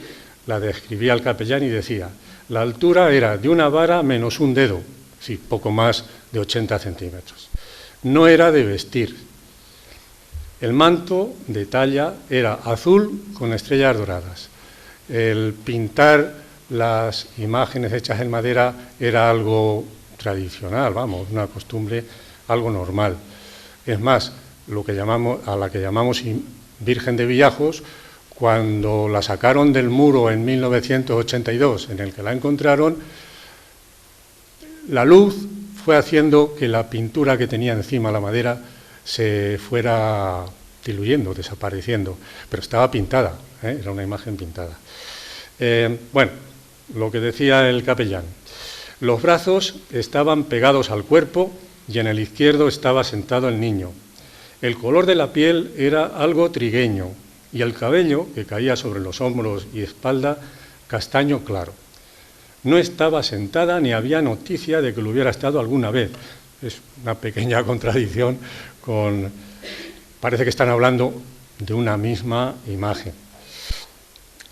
la describía el capellán y decía, la altura era de una vara menos un dedo, sí, poco más de 80 centímetros. No era de vestir. El manto de talla era azul con estrellas doradas. El pintar las imágenes hechas en madera era algo tradicional, vamos, una costumbre, algo normal. Es más, a la que llamamos Virgen de Villajos, cuando la sacaron del muro en 1982, en el que la encontraron, la luz fue haciendo que la pintura que tenía encima la madera se fuera diluyendo, desapareciendo, pero estaba pintada, era una imagen pintada. Bueno, lo que decía el capellán, los brazos estaban pegados al cuerpo y en el izquierdo estaba sentado el niño. El color de la piel era algo trigueño y el cabello, que caía sobre los hombros y espalda, castaño claro. No estaba sentada ni había noticia de que lo hubiera estado alguna vez. Es una pequeña contradicción con... Parece que están hablando de una misma imagen.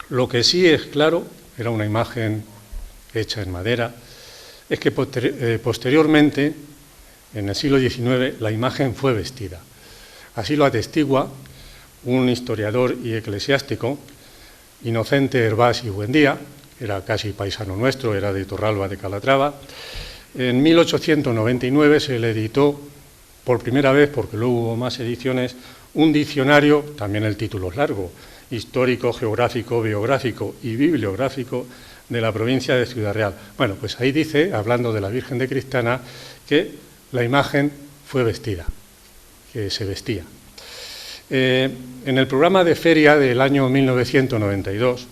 Lo que sí es claro, era una imagen hecha en madera, es que posteriormente, en el siglo XIX, la imagen fue vestida. Así lo atestigua un historiador y eclesiástico, Inocente Hervás y Buendía, era casi paisano nuestro, era de Torralba de Calatrava. En 1899 se le editó por primera vez, porque luego hubo más ediciones, un diccionario, también el título es largo, histórico, geográfico, biográfico y bibliográfico de la provincia de Ciudad Real. Bueno, pues ahí dice, hablando de la Virgen de Cristana, que la imagen fue vestida, que se vestía. En el programa de feria del año 1992,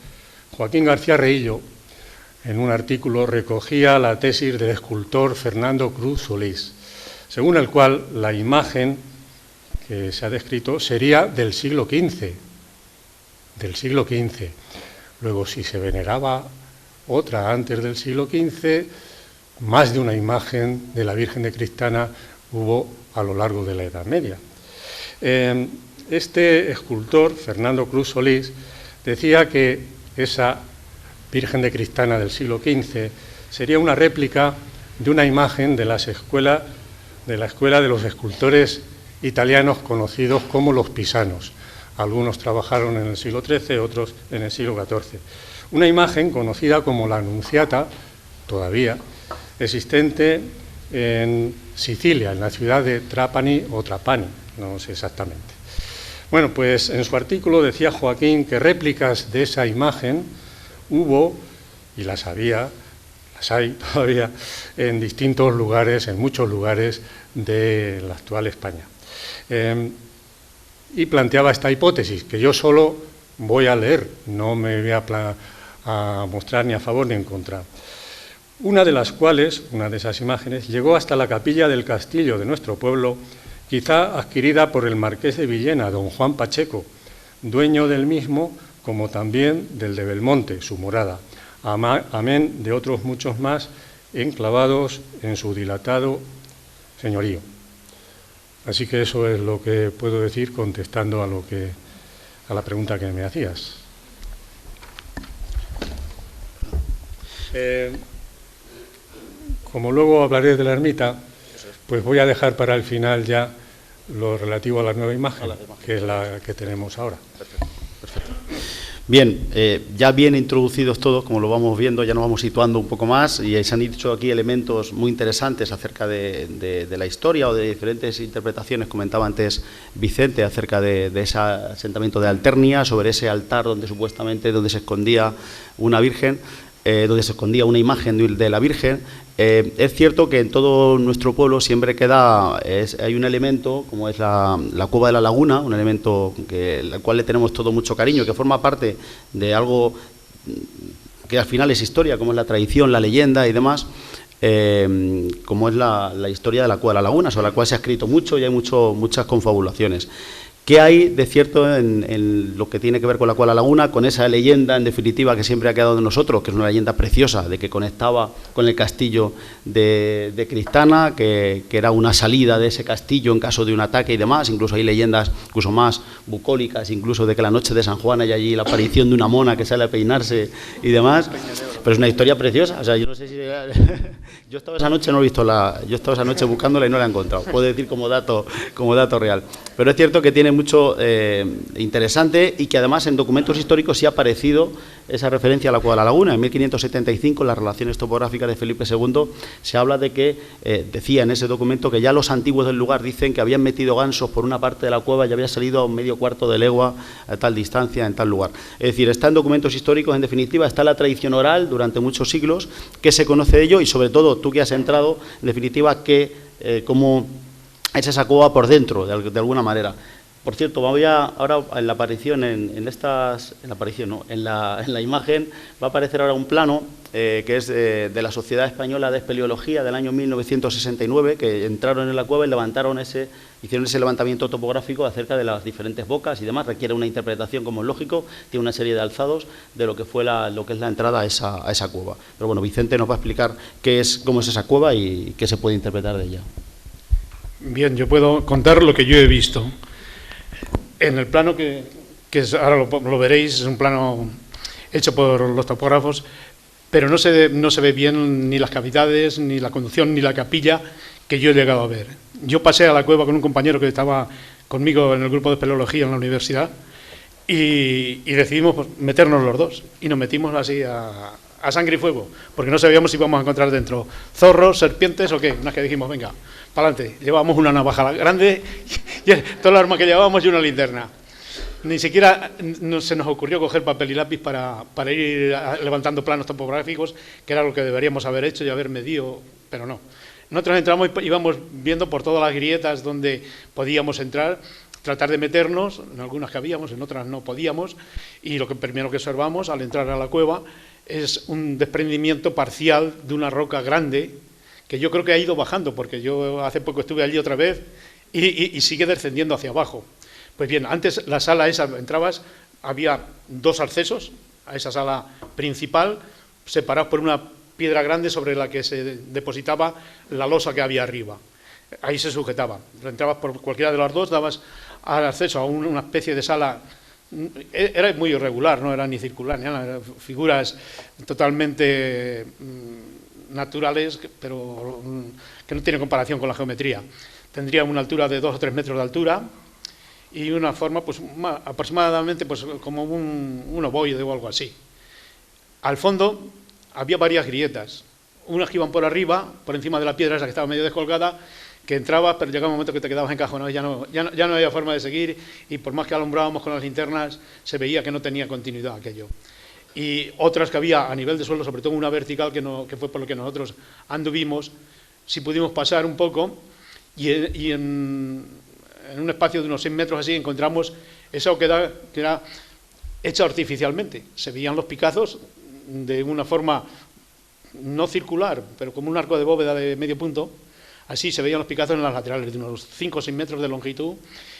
Joaquín García Reillo, en un artículo, recogía la tesis del escultor Fernando Cruz Solís, según el cual la imagen que se ha descrito sería del siglo XV, Luego, si se veneraba otra antes del siglo XV, más de una imagen de la Virgen de Cristana hubo a lo largo de la Edad Media. Este escultor, Fernando Cruz Solís, decía que esa Virgen de Cristana del siglo XV sería una réplica de una imagen de la escuela de los escultores italianos conocidos como los pisanos. Algunos trabajaron en el siglo XIII, otros en el siglo XIV. Una imagen conocida como la Anunciata, todavía existente en Sicilia, en la ciudad de Trapani o Trapani, no sé exactamente. Bueno, pues en su artículo decía Joaquín que réplicas de esa imagen hubo, y las hay todavía, en distintos lugares, en muchos lugares de la actual España. Y planteaba esta hipótesis, que yo solo voy a leer, no me voy a mostrar ni a favor ni en contra. Una de las cuales, una de esas imágenes, llegó hasta la capilla del castillo de nuestro pueblo, quizá adquirida por el marqués de Villena, don Juan Pacheco, dueño del mismo, como también del de Belmonte, su morada, amén de otros muchos más enclavados en su dilatado señorío. Así que eso es lo que puedo decir contestando a la pregunta que me hacías. Como luego hablaré de la ermita, pues voy a dejar para el final ya lo relativo a la nueva imagen, que es la que tenemos ahora. Perfecto. Bien, ya bien introducidos todos, como lo vamos viendo, ya nos vamos situando un poco más y se han dicho aquí elementos muy interesantes acerca de la historia o de diferentes interpretaciones. Comentaba antes Vicente acerca de ese asentamiento de Alternia, sobre ese altar donde supuestamente se escondía una virgen, donde se escondía una imagen de la Virgen. Es cierto que en todo nuestro pueblo siempre hay un elemento, como es la cueva de la laguna, un elemento al cual le tenemos todo mucho cariño, que forma parte de algo que al final es historia, como es la tradición, la leyenda y demás. como es la historia de la Cueva de la Laguna, sobre la cual se ha escrito mucho y hay muchas confabulaciones. ¿Qué hay de cierto en lo que tiene que ver con la Cueva de la Laguna, con esa leyenda, en definitiva, que siempre ha quedado de nosotros, que es una leyenda preciosa, de que conectaba con el castillo de Cristana, que era una salida de ese castillo en caso de un ataque y demás? Incluso hay leyendas incluso más bucólicas, incluso de que la noche de San Juan hay allí la aparición de una mona que sale a peinarse y demás. Pero es una historia preciosa. O sea, yo no sé si... Yo estaba esa noche, no he visto yo estaba esa noche buscándola y no la he encontrado. Puedo decir como dato real. Pero es cierto que tiene mucho interesante, y que además en documentos históricos sí ha aparecido esa referencia a la Cueva de la Laguna. En 1575, en las relaciones topográficas de Felipe II, se habla de que, decía en ese documento, que ya los antiguos del lugar dicen que habían metido gansos por una parte de la cueva y había salido a medio cuarto de legua a tal distancia, en tal lugar. Es decir, está en documentos históricos, en definitiva, está la tradición oral durante muchos siglos, que se conoce de ello, y sobre todo, tú que has entrado, en definitiva, cómo es esa cueva por dentro, de alguna manera. Por cierto, ahora en la aparición, en la imagen, va a aparecer ahora un plano que es de la Sociedad Española de Espeleología del año 1969, que entraron en la cueva y hicieron ese levantamiento topográfico acerca de las diferentes bocas y demás. Requiere una interpretación, como es lógico, tiene una serie de alzados de lo que fue lo que es la entrada a esa cueva. Pero bueno, Vicente nos va a explicar cómo es esa cueva y qué se puede interpretar de ella. Bien, yo puedo contar lo que yo he visto. En el plano ahora lo veréis, es un plano hecho por los topógrafos, pero no se ve bien ni las cavidades, ni la conducción, ni la capilla que yo he llegado a ver. Yo pasé a la cueva con un compañero que estaba conmigo en el grupo de espeleología en la universidad y decidimos meternos los dos, y nos metimos así a sangre y fuego, porque no sabíamos si íbamos a encontrar dentro zorros, serpientes o qué. Una vez que dijimos, venga, para adelante, llevábamos una navaja grande, y toda la arma que llevábamos y una linterna. Ni siquiera se nos ocurrió coger papel y lápiz para ir levantando planos topográficos, que era lo que deberíamos haber hecho y haber medido, pero no. Nosotros entramos y íbamos viendo por todas las grietas donde podíamos entrar, tratar de meternos, en algunas cabíamos, en otras no podíamos, y lo primero que observamos al entrar a la cueva es un desprendimiento parcial de una roca grande, que yo creo que ha ido bajando, porque yo hace poco estuve allí otra vez y sigue descendiendo hacia abajo. Pues bien, antes la sala esa, entrabas, había dos accesos a esa sala principal, separados por una piedra grande sobre la que se depositaba la losa que había arriba. Ahí se sujetaba. Entrabas por cualquiera de las dos, dabas al acceso a una especie de sala. Era muy irregular, no era ni circular, ni nada, eran figuras totalmente naturales, pero que no tienen comparación con la geometría. Tendría una altura de 2 o 3 metros de altura y una forma pues aproximadamente pues como un ovoide o algo así. Al fondo había varias grietas, unas que iban por arriba, por encima de la piedra esa que estaba medio descolgada, que entrabas, pero llegaba un momento que te quedabas encajonado y ya no había forma de seguir, y por más que alumbrábamos con las linternas, se veía que no tenía continuidad aquello. Y otras que había a nivel de suelo, sobre todo una vertical, que fue por lo que nosotros anduvimos, si pudimos pasar un poco, y en un espacio de unos 6 metros así encontramos esa oquedad que era hecha artificialmente. Se veían los picazos de una forma no circular, pero como un arco de bóveda de medio punto. Así se veían los picazos en las laterales, de unos 5 o 6 metros de longitud,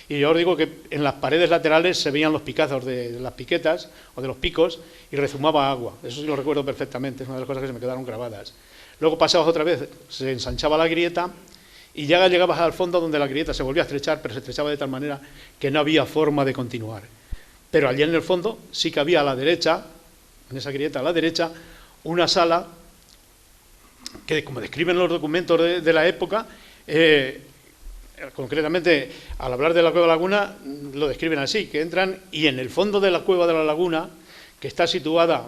y yo os digo que en las paredes laterales se veían los picazos de las piquetas o de los picos, y rezumaba agua. Eso sí lo recuerdo perfectamente, es una de las cosas que se me quedaron grabadas. Luego pasabas otra vez, se ensanchaba la grieta, y ya llegabas al fondo donde la grieta se volvía a estrechar, pero se estrechaba de tal manera que no había forma de continuar. Pero allí en el fondo sí que había a la derecha, en esa grieta a la derecha, una sala que, como describen los documentos de la época, concretamente al hablar de la Cueva de la Laguna lo describen así, que entran y en el fondo de la Cueva de la Laguna, que está situada,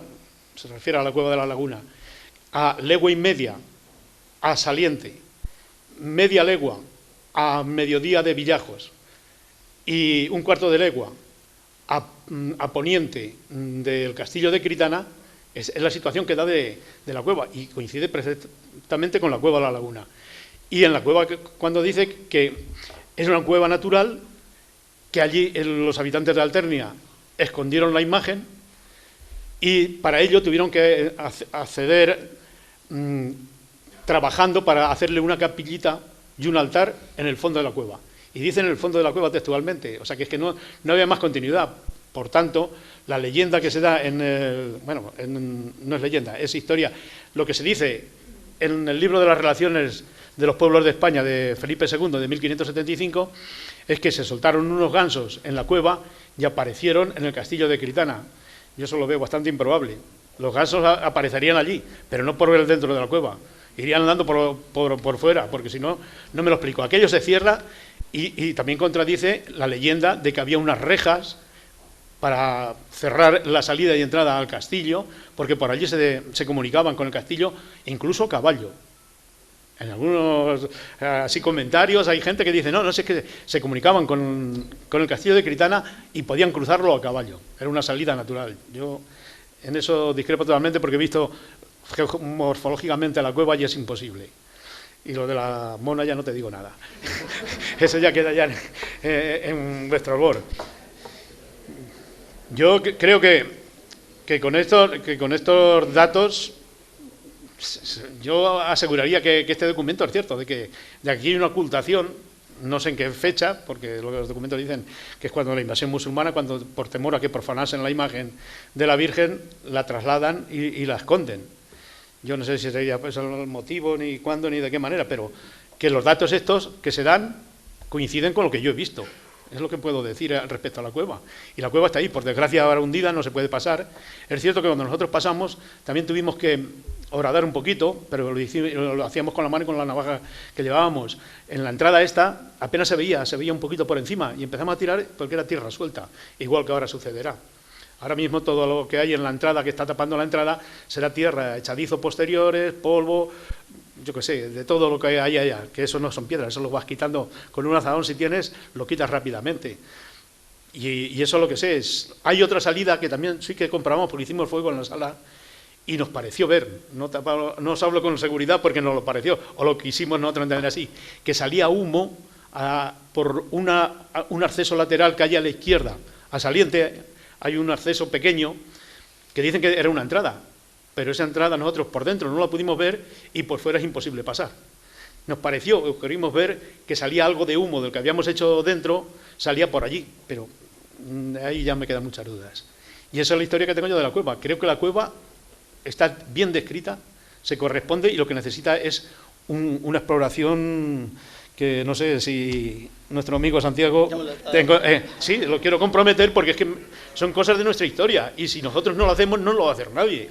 se refiere a la Cueva de la Laguna, a legua y media a Saliente, media legua a mediodía de Villajos y un cuarto de legua a poniente del castillo de Critana, es la situación que da de la cueva, y coincide perfectamente con la Cueva de la Laguna. Y en la cueva, cuando dice que es una cueva natural, que allí los habitantes de Alternia escondieron la imagen y para ello tuvieron que acceder trabajando para hacerle una capillita y un altar en el fondo de la cueva. Y dicen en el fondo de la cueva textualmente, o sea que es que no había más continuidad. Por tanto, la leyenda que se da no es leyenda, es historia. Lo que se dice en el libro de las relaciones de los pueblos de España de Felipe II de 1575 es que se soltaron unos gansos en la cueva y aparecieron en el castillo de Critana. Yo eso lo veo bastante improbable. Los gansos aparecerían allí, pero no por ver dentro de la cueva. Irían andando por fuera, porque si no, no me lo explico. Aquello se cierra y también contradice la leyenda de que había unas rejas para cerrar la salida y entrada al castillo, porque por allí se comunicaban con el castillo, incluso a caballo. En algunos así comentarios hay gente que dice, no sé, que se comunicaban con el castillo de Critana y podían cruzarlo a caballo. Era una salida natural. Yo en eso discrepo totalmente porque he visto morfológicamente la cueva y es imposible. Y lo de la mona ya no te digo nada. Eso ya queda ya en vuestro albor. Yo creo que con estos datos yo aseguraría que este documento es cierto, de que de aquí hay una ocultación, no sé en qué fecha, porque los documentos dicen que es cuando la invasión musulmana, cuando por temor a que profanasen la imagen de la Virgen, la trasladan y la esconden. Yo no sé si sería pues el motivo, ni cuándo, ni de qué manera, pero que los datos estos que se dan coinciden con lo que yo he visto. Es lo que puedo decir respecto a la cueva. Y la cueva está ahí, por desgracia ahora hundida, no se puede pasar. Es cierto que cuando nosotros pasamos también tuvimos que horadar un poquito, pero lo hacíamos con la mano y con la navaja que llevábamos. En la entrada esta apenas se veía un poquito por encima y empezamos a tirar porque era tierra suelta, igual que ahora sucederá. Ahora mismo todo lo que hay en la entrada, que está tapando la entrada, será tierra, echadizos posteriores, polvo, yo qué sé, de todo lo que hay allá, que eso no son piedras, eso lo vas quitando con un azadón, si tienes, lo quitas rápidamente. Y eso lo que sé es, hay otra salida que también sí que comprobamos porque hicimos fuego en la sala y nos pareció ver, no os hablo con seguridad porque nos lo pareció, o lo quisimos nosotros entender así, que salía humo por un acceso lateral que hay a la izquierda, a saliente hay un acceso pequeño que dicen que era una entrada, pero esa entrada nosotros por dentro no la pudimos ver y por fuera es imposible pasar. Nos pareció, queríamos ver que salía algo de humo del que habíamos hecho dentro, salía por allí, pero ahí ya me quedan muchas dudas. Y esa es la historia que tengo yo de la cueva. Creo que la cueva está bien descrita, se corresponde y lo que necesita es una exploración que no sé si nuestro amigo Santiago... sí, lo quiero comprometer porque es que son cosas de nuestra historia y si nosotros no lo hacemos no lo va a hacer nadie.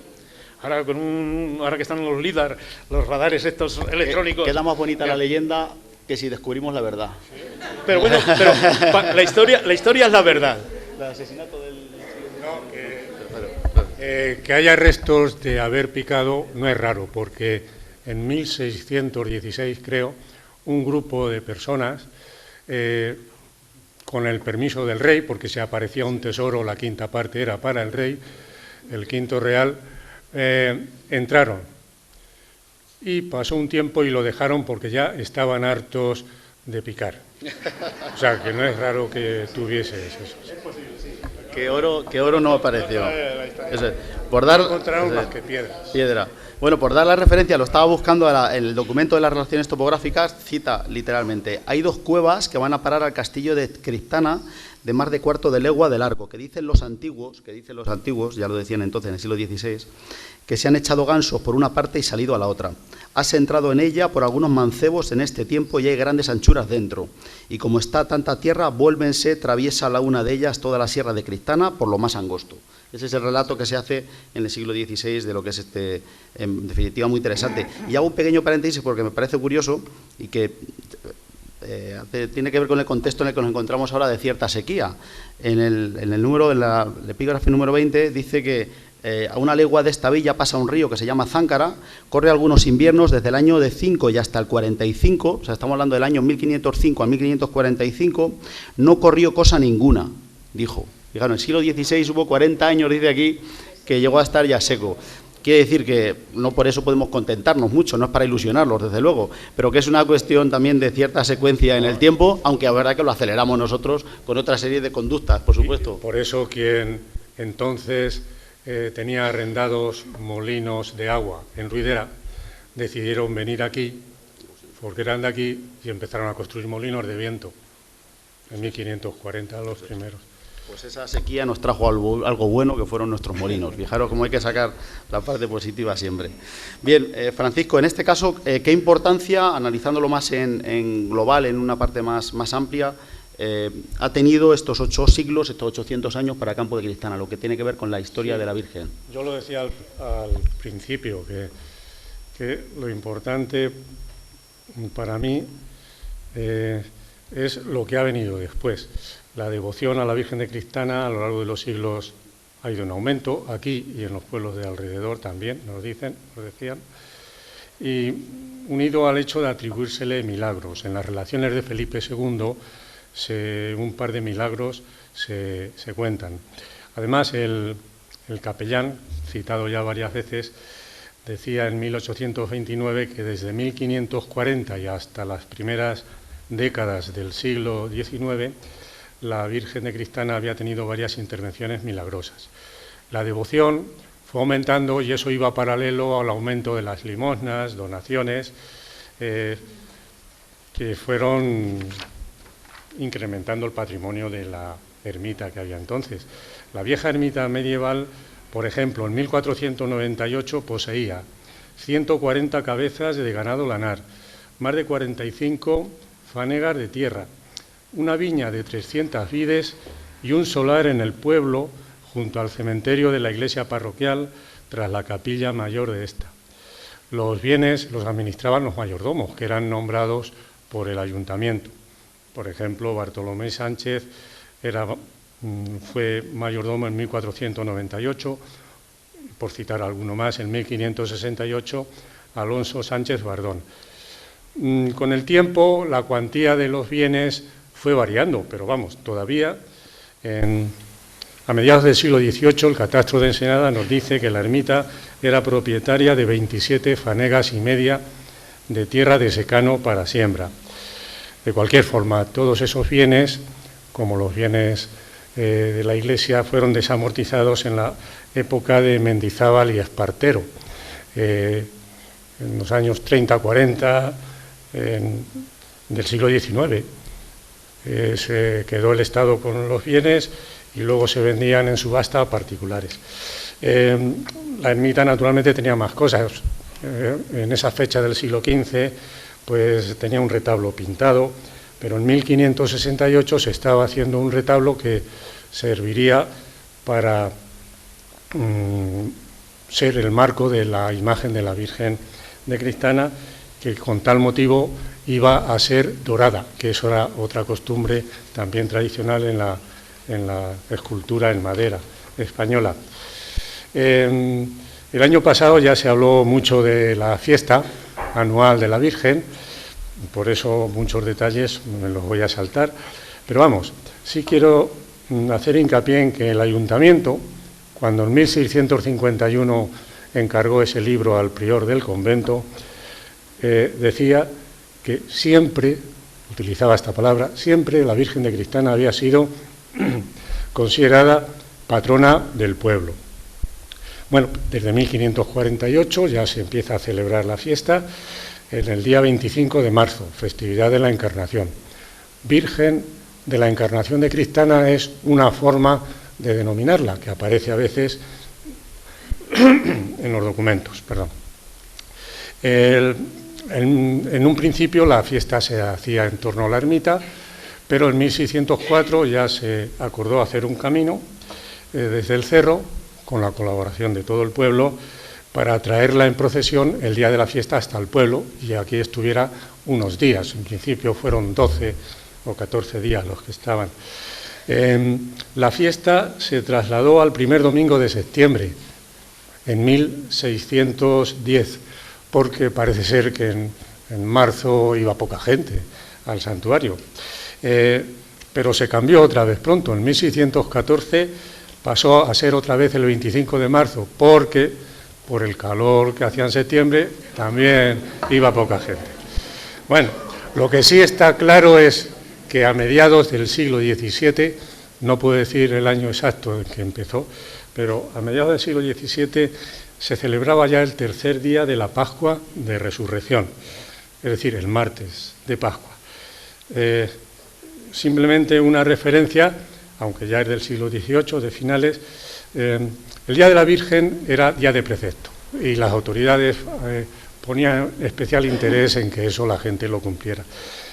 Ahora que están los LIDAR, los radares estos electrónicos... Queda más bonita la leyenda que si descubrimos la verdad. Pero bueno, la historia es la verdad. El asesinato del... Que haya restos de haber picado no es raro, porque en 1616, creo, un grupo de personas, con el permiso del rey, porque se aparecía un tesoro, la quinta parte era para el rey, el quinto real, entraron. Y pasó un tiempo y lo dejaron porque ya estaban hartos de picar. O sea, que no es raro que tuvieses eso. Que oro no apareció. Por dar, encontraron más que piedra. Bueno, por dar la referencia, lo estaba buscando en el documento de las relaciones topográficas, cita literalmente, hay dos cuevas que van a parar al castillo de Cristana de más de cuarto de legua de largo, que dicen los antiguos, ya lo decían entonces en el siglo XVI, que se han echado gansos por una parte y salido a la otra. Has entrado en ella por algunos mancebos en este tiempo y hay grandes anchuras dentro. Y como está tanta tierra, vuélvense, traviesa la una de ellas toda la sierra de Cristana por lo más angosto. Ese es el relato que se hace en el siglo XVI de lo que es en definitiva, muy interesante. Y hago un pequeño paréntesis porque me parece curioso y que tiene que ver con el contexto en el que nos encontramos ahora de cierta sequía. En la epígrafe número 20 dice que a una legua de esta villa pasa un río que se llama Záncara, corre algunos inviernos desde el año de 5 y hasta el 45, o sea, estamos hablando del año 1505 al 1545, no corrió cosa ninguna, dijo. Fijaros, en el siglo XVI hubo 40 años, dice aquí, que llegó a estar ya seco. Quiere decir que no por eso podemos contentarnos mucho, no es para ilusionarlos, desde luego, pero que es una cuestión también de cierta secuencia en el tiempo, aunque la verdad que lo aceleramos nosotros con otra serie de conductas, por supuesto. Por eso quien entonces tenía arrendados molinos de agua en Ruidera, decidieron venir aquí, porque eran de aquí, y empezaron a construir molinos de viento. En 1540 los primeros. Pues esa sequía nos trajo algo bueno, que fueron nuestros molinos. Fijaros cómo hay que sacar la parte positiva siempre. Bien, Francisco, en este caso, ¿qué importancia, analizándolo más en global, en una parte más amplia, ha tenido estos 8 siglos, estos 800 años para Campo de Cristana, lo que tiene que ver con la historia de la Virgen? Yo lo decía al principio, que lo importante para mí es lo que ha venido después. La devoción a la Virgen de Cristana a lo largo de los siglos ha ido en aumento, aquí y en los pueblos de alrededor también, nos decían, y unido al hecho de atribuírsele milagros. En las relaciones de Felipe II, un par de milagros se cuentan. Además, el capellán, citado ya varias veces, decía en 1829 que desde 1540 y hasta las primeras décadas del siglo XIX, la Virgen de Cristana había tenido varias intervenciones milagrosas. La devoción fue aumentando y eso iba paralelo al aumento de las limosnas, donaciones, que fueron incrementando el patrimonio de la ermita que había entonces. La vieja ermita medieval, por ejemplo, en 1498 poseía 140 cabezas de ganado lanar, más de 45 fanegas de tierra, una viña de 300 vides y un solar en el pueblo junto al cementerio de la iglesia parroquial tras la capilla mayor de esta. Los bienes los administraban los mayordomos, que eran nombrados por el ayuntamiento. Por ejemplo, Bartolomé Sánchez fue mayordomo en 1498, por citar alguno más, en 1568, Alonso Sánchez Bardón. Con el tiempo, la cuantía de los bienes fue variando, pero vamos, todavía a mediados del siglo XVIII el catastro de Ensenada nos dice que la ermita era propietaria de 27 fanegas y media de tierra de secano para siembra. De cualquier forma, todos esos bienes, como los bienes de la iglesia, fueron desamortizados en la época de Mendizábal y Espartero, en los años 30-40 del siglo XIX. Se quedó el Estado con los bienes y luego se vendían en subasta a particulares. La ermita naturalmente tenía más cosas. En esa fecha del siglo XV pues tenía un retablo pintado, pero en 1568 se estaba haciendo un retablo que serviría para ser el marco de la imagen de la Virgen de Cristana, que con tal motivo iba a ser dorada, que eso era otra costumbre también tradicional en la escultura en madera española. El año pasado ya se habló mucho de la fiesta anual de la Virgen, por eso muchos detalles me los voy a saltar, pero vamos, sí quiero hacer hincapié en que el ayuntamiento, cuando en 1651 encargó ese libro al prior del convento, decía que siempre, utilizaba esta palabra, siempre la Virgen de Cristana había sido considerada patrona del pueblo. Bueno, desde 1548 ya se empieza a celebrar la fiesta en el día 25 de marzo, festividad de la Encarnación. Virgen de la Encarnación de Cristana es una forma de denominarla, que aparece a veces en los documentos. Perdón. En un principio la fiesta se hacía en torno a la ermita, pero en 1604 ya se acordó hacer un camino desde el cerro, con la colaboración de todo el pueblo, para traerla en procesión el día de la fiesta hasta el pueblo, y aquí estuviera unos días. En principio fueron 12 o 14 días los que estaban. La fiesta se trasladó al primer domingo de septiembre, en 1610, porque parece ser que en marzo iba poca gente al santuario. Pero se cambió otra vez pronto. En 1614 pasó a ser otra vez el 25 de marzo, porque por el calor que hacía en septiembre también iba poca gente. Bueno, lo que sí está claro es que a mediados del siglo XVII, no puedo decir el año exacto en que empezó, pero a mediados del siglo XVII se celebraba ya el tercer día de la Pascua de Resurrección, es decir, el martes de Pascua. Simplemente una referencia, aunque ya es del siglo XVIII, de finales, el Día de la Virgen era día de precepto y las autoridades ponían especial interés en que eso la gente lo cumpliera.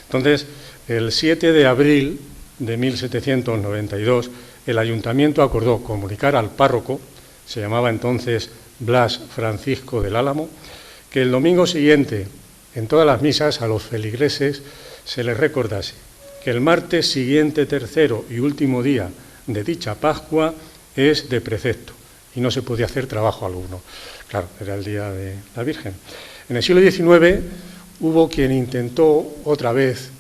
Entonces, el 7 de abril de 1792, el ayuntamiento acordó comunicar al párroco, se llamaba entonces Blas Francisco del Álamo, que el domingo siguiente, en todas las misas, a los feligreses se les recordase que el martes siguiente, tercero y último día de dicha Pascua es de precepto y no se podía hacer trabajo alguno. Claro, era el Día de la Virgen. En el siglo XIX hubo quien intentó otra vez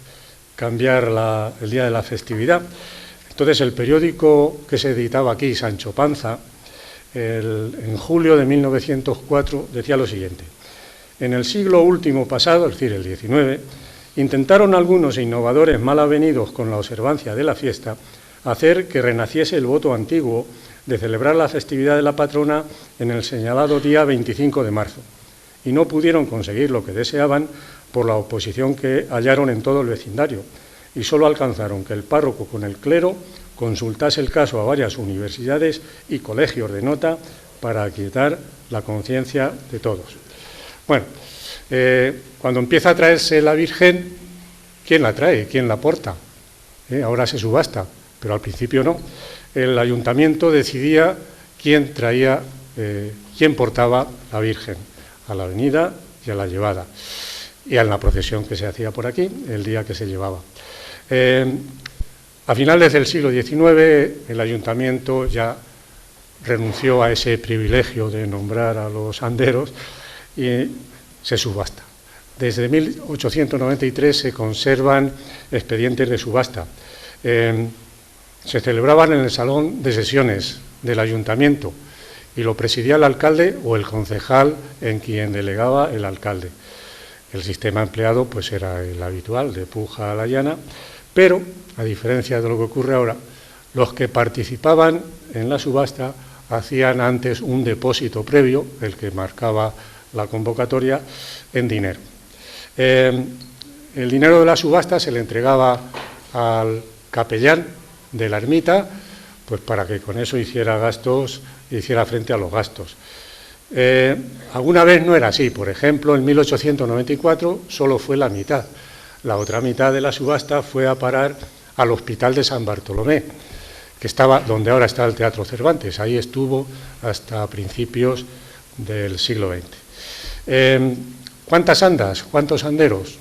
cambiar el día de la festividad. Entonces el periódico que se editaba aquí, Sancho Panza, en julio de 1904 decía lo siguiente: en el siglo último pasado, es decir, el XIX, intentaron algunos innovadores mal avenidos con la observancia de la fiesta hacer que renaciese el voto antiguo de celebrar la festividad de la patrona en el señalado día 25 de marzo, y no pudieron conseguir lo que deseaban por la oposición que hallaron en todo el vecindario, y solo alcanzaron que el párroco con el clero consultase el caso a varias universidades y colegios de nota para aquietar la conciencia de todos. Bueno, cuando empieza a traerse la Virgen, ¿quién la trae? ¿Quién la porta? Ahora se subasta, pero al principio no. El ayuntamiento decidía quién traía, quién portaba la Virgen a la avenida y a la llevada, y a la procesión que se hacía por aquí, el día que se llevaba. A finales del siglo XIX, el ayuntamiento ya renunció a ese privilegio de nombrar a los anderos y se subasta. Desde 1893 se conservan expedientes de subasta. Se celebraban en el salón de sesiones del ayuntamiento y lo presidía el alcalde o el concejal en quien delegaba el alcalde. El sistema empleado pues era el habitual, de puja a la llana, pero, a diferencia de lo que ocurre ahora, los que participaban en la subasta hacían antes un depósito previo, el que marcaba la convocatoria, en dinero. El dinero de la subasta se le entregaba al capellán de la ermita, pues para que con eso hiciera frente a los gastos. Alguna vez no era así. Por ejemplo, en 1894 solo fue la mitad. La otra mitad de la subasta fue a parar al Hospital de San Bartolomé, que estaba donde ahora está el Teatro Cervantes. Ahí estuvo hasta principios del siglo XX. ¿Cuántas andas? ¿Cuántos anderos?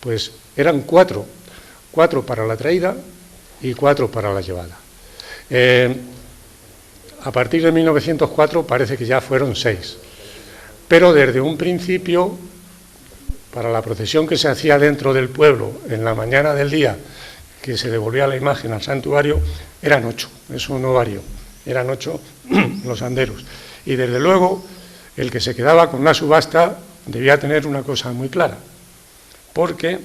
Pues eran 4. 4 para la traída y 4 para la llevada. A partir de 1904 parece que ya fueron 6. Pero desde un principio, para la procesión que se hacía dentro del pueblo en la mañana del día que se devolvía la imagen al santuario, eran 8. Eso no varió. Eran 8 los anderos. Y desde luego, el que se quedaba con la subasta debía tener una cosa muy clara, porque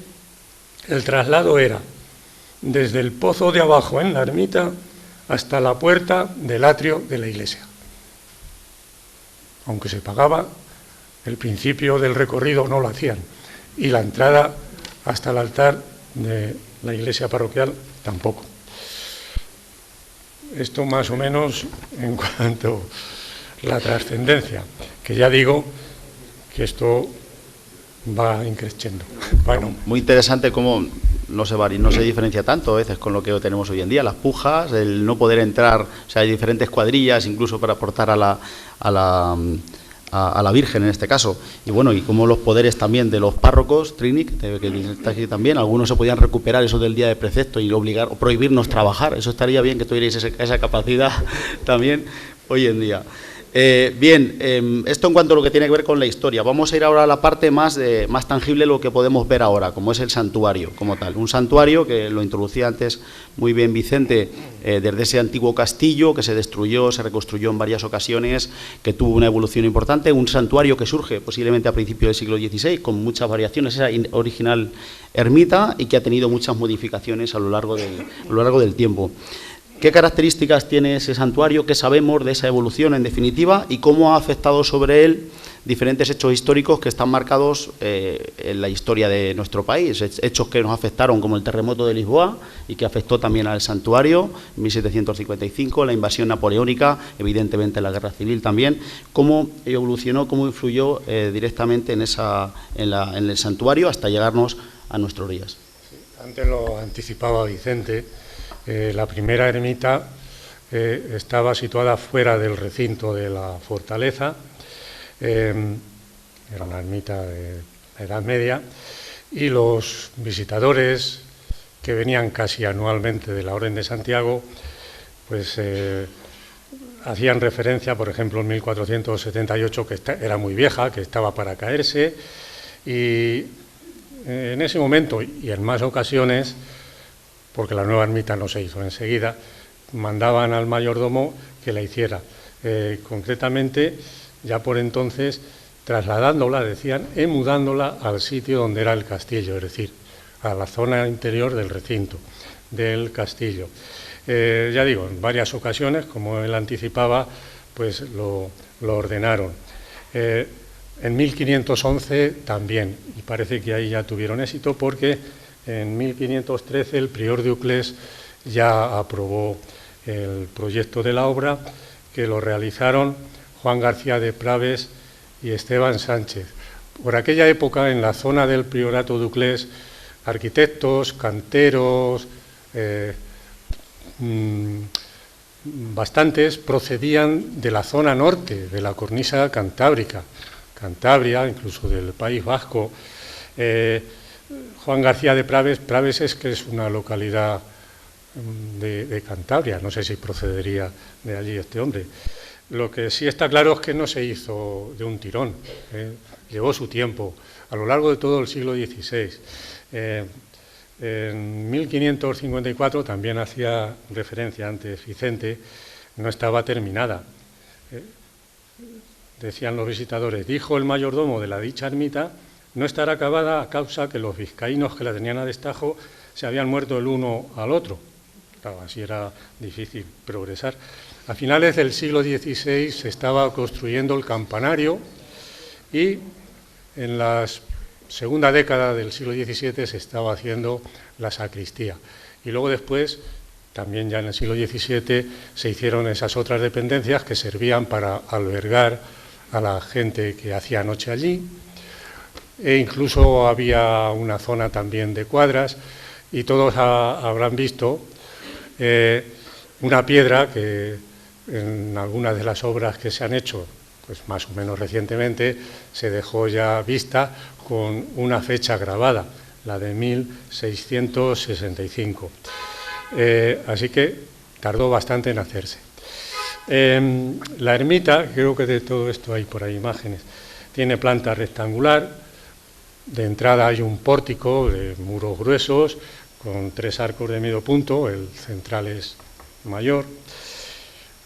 el traslado era desde el pozo de abajo en la ermita hasta la puerta del atrio de la iglesia. Aunque se pagaba, el principio del recorrido no lo hacían, y la entrada hasta el altar de la iglesia parroquial tampoco. Esto más o menos en cuanto a la trascendencia, que ya digo que esto va increciendo. Bueno, muy interesante cómo no se diferencia tanto a veces con lo que tenemos hoy en día, las pujas, el no poder entrar, o sea, hay diferentes cuadrillas incluso para aportar a la Virgen en este caso, y bueno, y como los poderes también de los párrocos, Trini, que está aquí también, algunos se podían recuperar eso del día de precepto y obligar o prohibirnos trabajar. Eso estaría bien que tuvierais esa capacidad también hoy en día. Esto en cuanto a lo que tiene que ver con la historia. Vamos a ir ahora a la parte más tangible de lo que podemos ver ahora, como es el santuario como tal. Un santuario que lo introducía antes muy bien Vicente, desde ese antiguo castillo que se destruyó, se reconstruyó en varias ocasiones, que tuvo una evolución importante. Un santuario que surge posiblemente a principios del siglo XVI, con muchas variaciones, esa original ermita, y que ha tenido muchas modificaciones a lo largo del tiempo. ¿Qué características tiene ese santuario? ¿Qué sabemos de esa evolución en definitiva? ¿Y cómo ha afectado sobre él diferentes hechos históricos que están marcados en la historia de nuestro país? Hechos que nos afectaron, como el terremoto de Lisboa, y que afectó también al santuario en 1755, la invasión napoleónica, evidentemente la guerra civil también. ¿Cómo evolucionó, cómo influyó directamente en el santuario hasta llegarnos a nuestros días? Sí, antes lo anticipaba Vicente. La primera ermita estaba situada fuera del recinto de la fortaleza, era una ermita de la Edad Media, y los visitadores que venían casi anualmente de la Orden de Santiago, pues hacían referencia, por ejemplo, en 1478, que era muy vieja, que estaba para caerse, y en ese momento y en más ocasiones, porque la nueva ermita no se hizo enseguida, mandaban al mayordomo que la hiciera. Concretamente, ya por entonces, trasladándola, decían, mudándola al sitio donde era el castillo, es decir, a la zona interior del recinto del castillo. Ya digo, en varias ocasiones, como él anticipaba, pues lo ordenaron. En 1511 también, y parece que ahí ya tuvieron éxito, porque en 1513 el prior de Uclés ya aprobó el proyecto de la obra, que lo realizaron Juan García de Praves y Esteban Sánchez. Por aquella época, en la zona del priorato de Uclés, arquitectos, canteros, bastantes procedían de la zona norte, de la cornisa cantábrica, Cantabria, incluso del País Vasco. Juan García de Praves, Praves es una localidad de Cantabria, no sé si procedería de allí este hombre. Lo que sí está claro es que no se hizo de un tirón, llevó su tiempo, a lo largo de todo el siglo XVI. En 1554, también hacía referencia antes Vicente, no estaba terminada. Decían los visitadores, dijo el mayordomo de la dicha ermita, no estará acabada a causa que los vizcaínos que la tenían a destajo se habían muerto el uno al otro. Claro, así era difícil progresar. A finales del siglo XVI se estaba construyendo el campanario y en la segunda década del siglo XVII se estaba haciendo la sacristía. Y luego después, también ya en el siglo XVII, se hicieron esas otras dependencias que servían para albergar a la gente que hacía noche allí. E incluso había una zona también de cuadras, y todos habrán visto una piedra que en algunas de las obras que se han hecho, pues más o menos recientemente, se dejó ya vista con una fecha grabada, la de 1665. Así que tardó bastante en hacerse. La ermita, creo que de todo esto hay por ahí imágenes, tiene planta rectangular. De entrada hay un pórtico de muros gruesos con 3 arcos de medio punto, el central es mayor.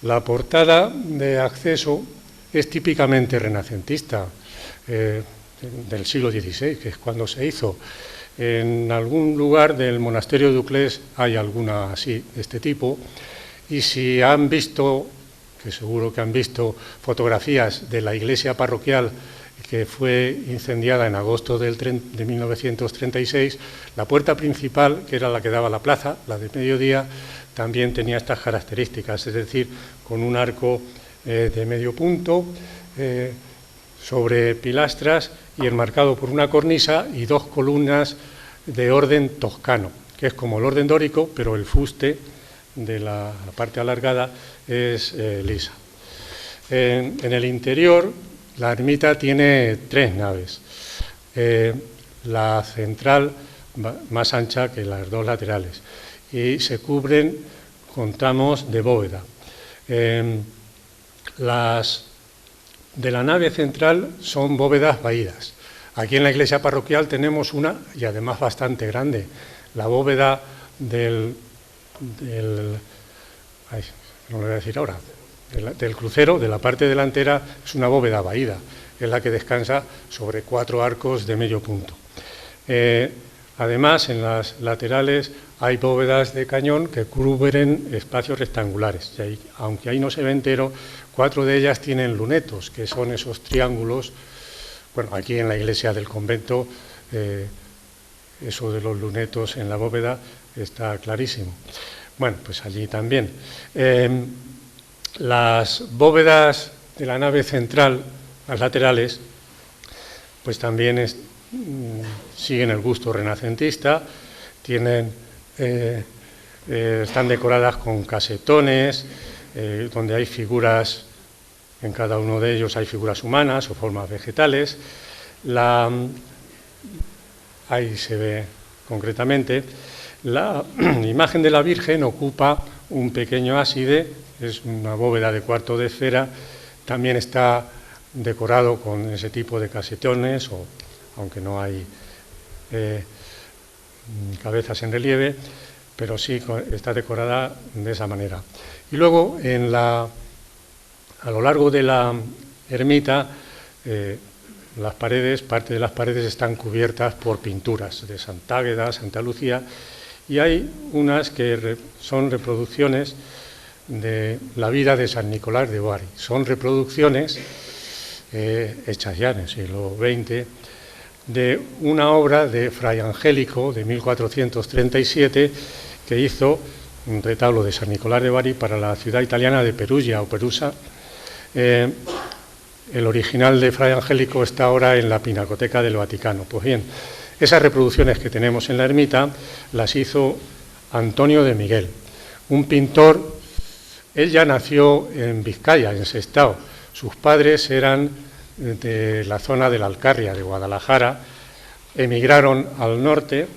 La portada de acceso es típicamente renacentista, del siglo XVI, que es cuando se hizo. En algún lugar del monasterio de Uclés hay alguna así, de este tipo, y si han visto, que seguro que han visto, fotografías de la iglesia parroquial que fue incendiada en agosto de 1936, la puerta principal, que era la que daba a la plaza, la de mediodía, también tenía estas características, es decir, con un arco de medio punto, sobre pilastras y enmarcado por una cornisa y 2 columnas de orden toscano, que es como el orden dórico, pero el fuste de la parte alargada es lisa. En el interior, la ermita tiene 3 naves, la central más ancha que las 2 laterales, y se cubren con tramos de bóveda. Las de la nave central son bóvedas vaídas. Aquí en la iglesia parroquial tenemos una, y además bastante grande, la bóveda del crucero, de la parte delantera, es una bóveda vaída, es la que descansa sobre 4 arcos de medio punto. Además, en las laterales hay bóvedas de cañón que cubren espacios rectangulares. Y ahí, aunque ahí no se ve entero, 4 de ellas tienen lunetos, que son esos triángulos. Bueno, aquí en la iglesia del convento, eso de los lunetos en la bóveda está clarísimo. Bueno, pues allí también. Las bóvedas de la nave central, las laterales, pues también siguen el gusto renacentista, están decoradas con casetones, donde hay figuras, en cada uno de ellos hay figuras humanas o formas vegetales. Ahí se ve concretamente. La imagen de la Virgen ocupa un pequeño ábside, es una bóveda de cuarto de esfera, también está decorado con ese tipo de casetones, aunque no hay cabezas en relieve, pero sí está decorada de esa manera. Y luego, a lo largo de la ermita, las paredes, parte de las paredes están cubiertas por pinturas de Santa Águeda, Santa Lucía, y hay unas que son reproducciones de la vida de San Nicolás de Bari. Son reproducciones hechas ya en el siglo XX, de una obra de Fray Angélico de 1437, que hizo un retablo de San Nicolás de Bari para la ciudad italiana de Perugia o Perusa. El original de Fray Angélico está ahora en la Pinacoteca del Vaticano. Pues bien, esas reproducciones que tenemos en la ermita las hizo Antonio de Miguel, un pintor. Él ya nació en Vizcaya, en Sestao. Sus padres eran de la zona de la Alcarria, de Guadalajara, emigraron al norte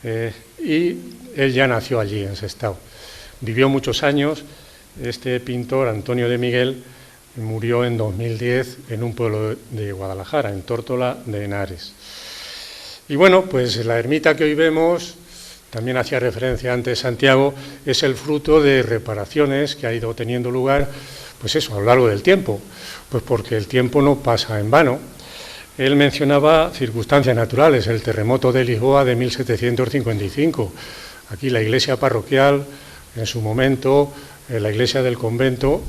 y él ya nació allí, en Sestao. Vivió muchos años. Este pintor, Antonio de Miguel, murió en 2010 en un pueblo de Guadalajara, en Tórtola de Henares. Y bueno, pues la ermita que hoy vemos, también hacía referencia antes Santiago, es el fruto de reparaciones que ha ido teniendo lugar, pues eso, a lo largo del tiempo, pues porque el tiempo no pasa en vano. Él mencionaba circunstancias naturales, el terremoto de Lisboa de 1755. Aquí la iglesia parroquial, en su momento, la iglesia del convento,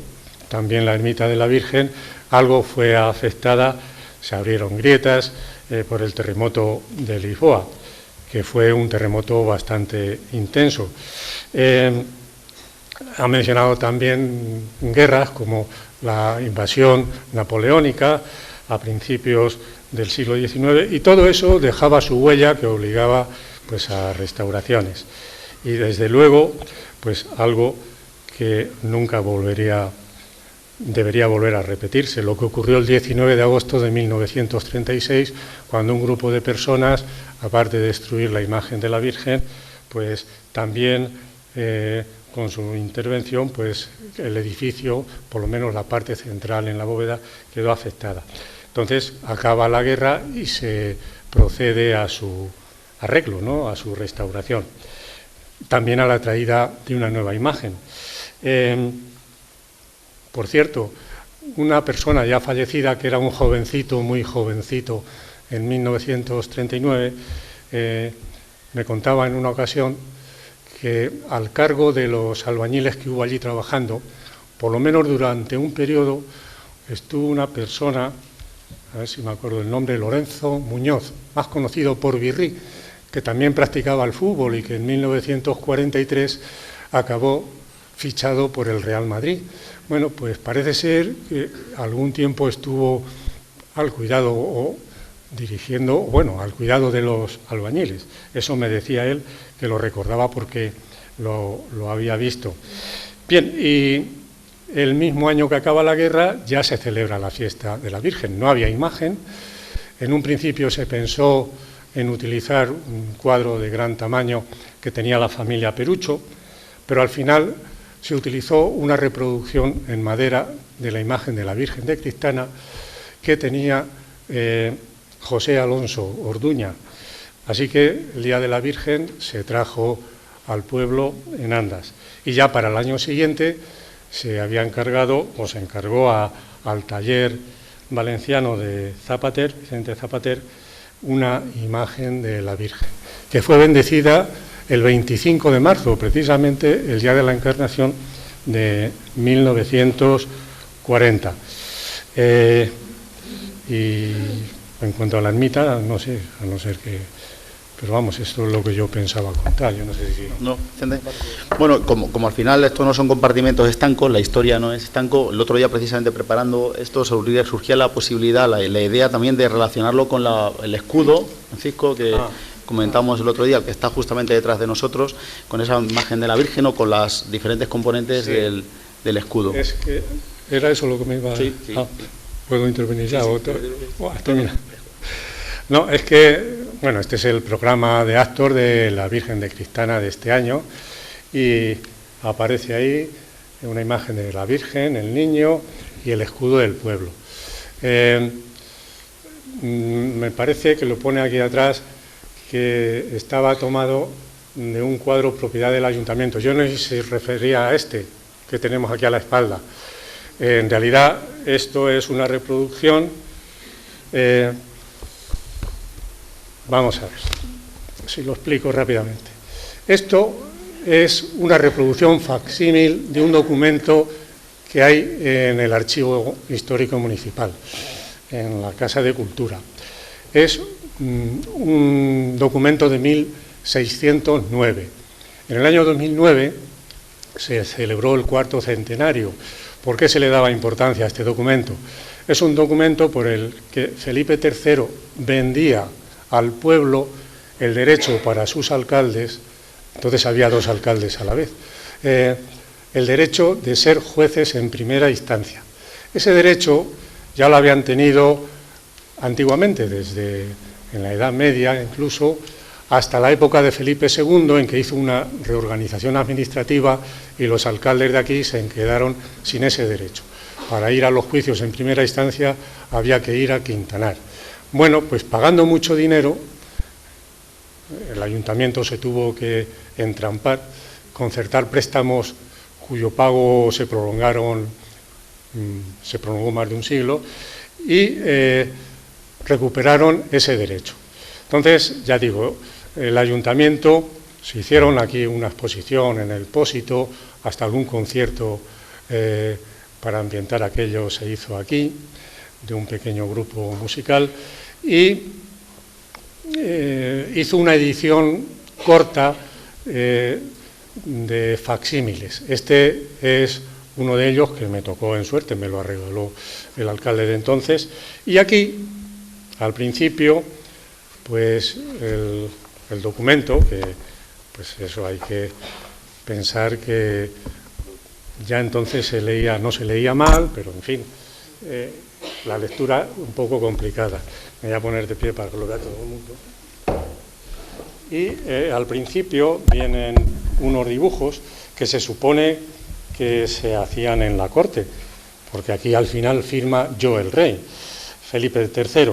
también la ermita de la Virgen, algo fue afectada, se abrieron grietas por el terremoto de Lisboa, que fue un terremoto bastante intenso. Ha mencionado también guerras como la invasión napoleónica a principios del siglo XIX, y todo eso dejaba su huella que obligaba pues a restauraciones. Y desde luego, pues algo que nunca debería volver a repetirse, lo que ocurrió el 19 de agosto de 1936, cuando un grupo de personas, aparte de destruir la imagen de la Virgen, pues también con su intervención, pues el edificio, por lo menos la parte central en la bóveda, quedó afectada. Entonces acaba la guerra y se procede a su arreglo, ¿no?, a su restauración. También a la traída de una nueva imagen. Por cierto, una persona ya fallecida, que era un jovencito, muy jovencito, en 1939, me contaba en una ocasión que al cargo de los albañiles que hubo allí trabajando, por lo menos durante un periodo, estuvo una persona, a ver si me acuerdo el nombre, Lorenzo Muñoz, más conocido por Virrí, que también practicaba el fútbol y que en 1943 acabó fichado por el Real Madrid. Bueno, pues parece ser que algún tiempo estuvo al cuidado o dirigiendo, bueno, al cuidado de los albañiles. Eso me decía él, que lo recordaba porque lo había visto. Bien, y el mismo año que acaba la guerra ya se celebra la fiesta de la Virgen. No había imagen. En un principio se pensó en utilizar un cuadro de gran tamaño que tenía la familia Perucho, pero al final se utilizó una reproducción en madera de la imagen de la Virgen de Cristana que tenía José Alonso Orduña. Así que el Día de la Virgen se trajo al pueblo en andas. Y ya para el año siguiente se había encargado, o se encargó al taller valenciano de Zapater, Vicente Zapater, una imagen de la Virgen. que fue bendecida el 25 de marzo, precisamente el día de la Encarnación de 1940. Y en cuanto a la ermita, no sé, a no ser que... Pero vamos, esto es lo que yo pensaba contar, yo no sé si... No, bueno, como al final estos no son compartimentos estancos, la historia no es estanco, el otro día precisamente preparando esto surgía la posibilidad, la idea también de relacionarlo con el escudo, Francisco, que comentamos el otro día, el que está justamente detrás de nosotros, con esa imagen de la Virgen o con las diferentes componentes del escudo. Es que era eso lo que me iba a... Sí. ¿Puedo intervenir ya? Termina. No, es que, bueno, este es el programa de actos de la Virgen de Cristana de este año y aparece ahí una imagen de la Virgen, el niño y el escudo del pueblo. Me parece que lo pone aquí atrás que estaba tomado de un cuadro propiedad del ayuntamiento. Yo no sé si se refería a este que tenemos aquí a la espalda. En realidad esto es una reproducción. Vamos a ver si lo explico rápidamente. Esto es una reproducción facsímil de un documento que hay en el Archivo Histórico Municipal, en la Casa de Cultura. Es un documento de 1609. En el año 2009 se celebró el 4º centenario. ¿Por qué se le daba importancia a este documento? Es un documento por el que Felipe III vendía al pueblo el derecho para sus alcaldes, entonces había 2 alcaldes a la vez, el derecho de ser jueces en primera instancia. Ese derecho ya lo habían tenido antiguamente, desde en la Edad Media incluso, hasta la época de Felipe II, en que hizo una reorganización administrativa y los alcaldes de aquí se quedaron sin ese derecho. Para ir a los juicios en primera instancia había que ir a Quintanar. Bueno, pues pagando mucho dinero, el ayuntamiento se tuvo que entrampar, concertar préstamos cuyo pago se prolongó más de un siglo y recuperaron ese derecho. Entonces, ya digo, el ayuntamiento, se hicieron aquí una exposición en el Pósito, hasta algún concierto para ambientar aquello se hizo aquí, de un pequeño grupo musical, y hizo una edición corta de facsímiles. Este es uno de ellos que me tocó en suerte, me lo regaló el alcalde de entonces, y aquí, al principio, pues el documento, que pues eso hay que pensar que ya entonces se leía, no se leía mal, pero en fin, la lectura un poco complicada. Me voy a poner de pie para que lo vea todo el mundo. Y al principio vienen unos dibujos que se supone que se hacían en la corte, porque aquí al final firma yo el rey, Felipe III.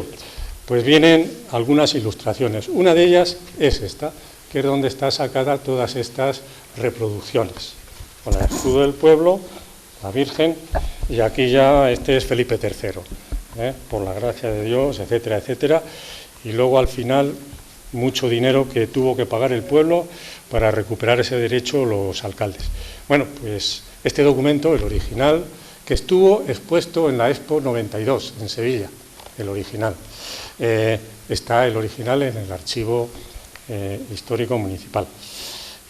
Pues vienen algunas ilustraciones. Una de ellas es esta, que es donde está sacada todas estas reproducciones, con el escudo del pueblo, la Virgen, y aquí ya este es Felipe III, por la gracia de Dios, etcétera, etcétera, y luego al final mucho dinero que tuvo que pagar el pueblo para recuperar ese derecho los alcaldes. Bueno, pues este documento, el original, que estuvo expuesto en la Expo 92 en Sevilla, el original. Está el original en el Archivo Histórico Municipal.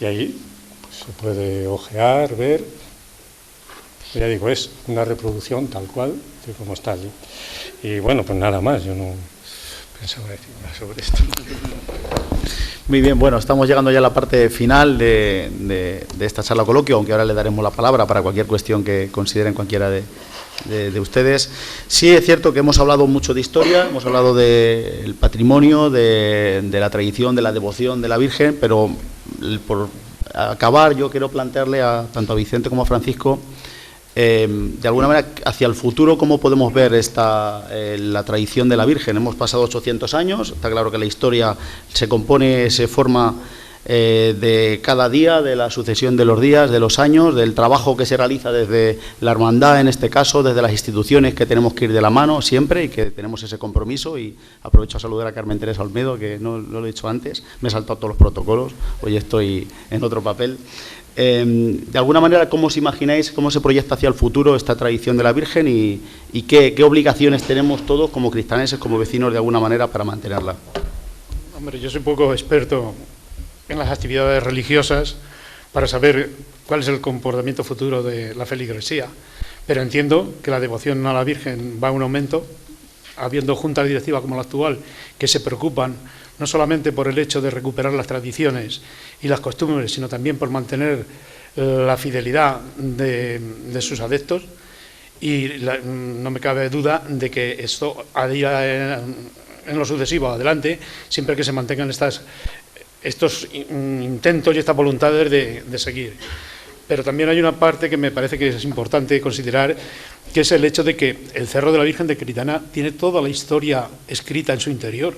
Y ahí pues, se puede ojear, ver. Ya digo, es una reproducción tal cual de como está allí. Y bueno, pues nada más, yo no pensaba decir más sobre esto. Muy bien, bueno, estamos llegando ya a la parte final de esta charla coloquio, aunque ahora le daremos la palabra para cualquier cuestión que consideren cualquiera de ustedes. Sí es cierto que hemos hablado mucho de historia, hemos hablado del patrimonio, de la tradición, de la devoción de la Virgen, pero por acabar yo quiero plantearle tanto a Vicente como a Francisco, de alguna manera, hacia el futuro, ¿cómo podemos ver la tradición de la Virgen? Hemos pasado 800 años, está claro que la historia se compone, se forma de cada día, de la sucesión de los días, de los años, del trabajo que se realiza desde la hermandad, en este caso, desde las instituciones que tenemos que ir de la mano siempre y que tenemos ese compromiso. Y aprovecho a saludar a Carmen Teresa Olmedo, que no lo he dicho antes, me he saltado todos los protocolos, hoy estoy en otro papel. De alguna manera, ¿cómo os imagináis, cómo se proyecta hacia el futuro esta tradición de la Virgen y qué obligaciones tenemos todos como cristaneses, como vecinos, de alguna manera, para mantenerla? Hombre, yo soy poco experto en las actividades religiosas para saber cuál es el comportamiento futuro de la feligresía, pero entiendo que la devoción a la Virgen va a un aumento, habiendo juntas directivas como la actual que se preocupan no solamente por el hecho de recuperar las tradiciones y las costumbres, sino también por mantener la fidelidad de sus adeptos, y no me cabe duda de que esto a día en lo sucesivo adelante, siempre que se mantengan estos intentos y estas voluntades de seguir. Pero también hay una parte que me parece que es importante considerar, que es el hecho de que el Cerro de la Virgen de Critana tiene toda la historia escrita en su interior.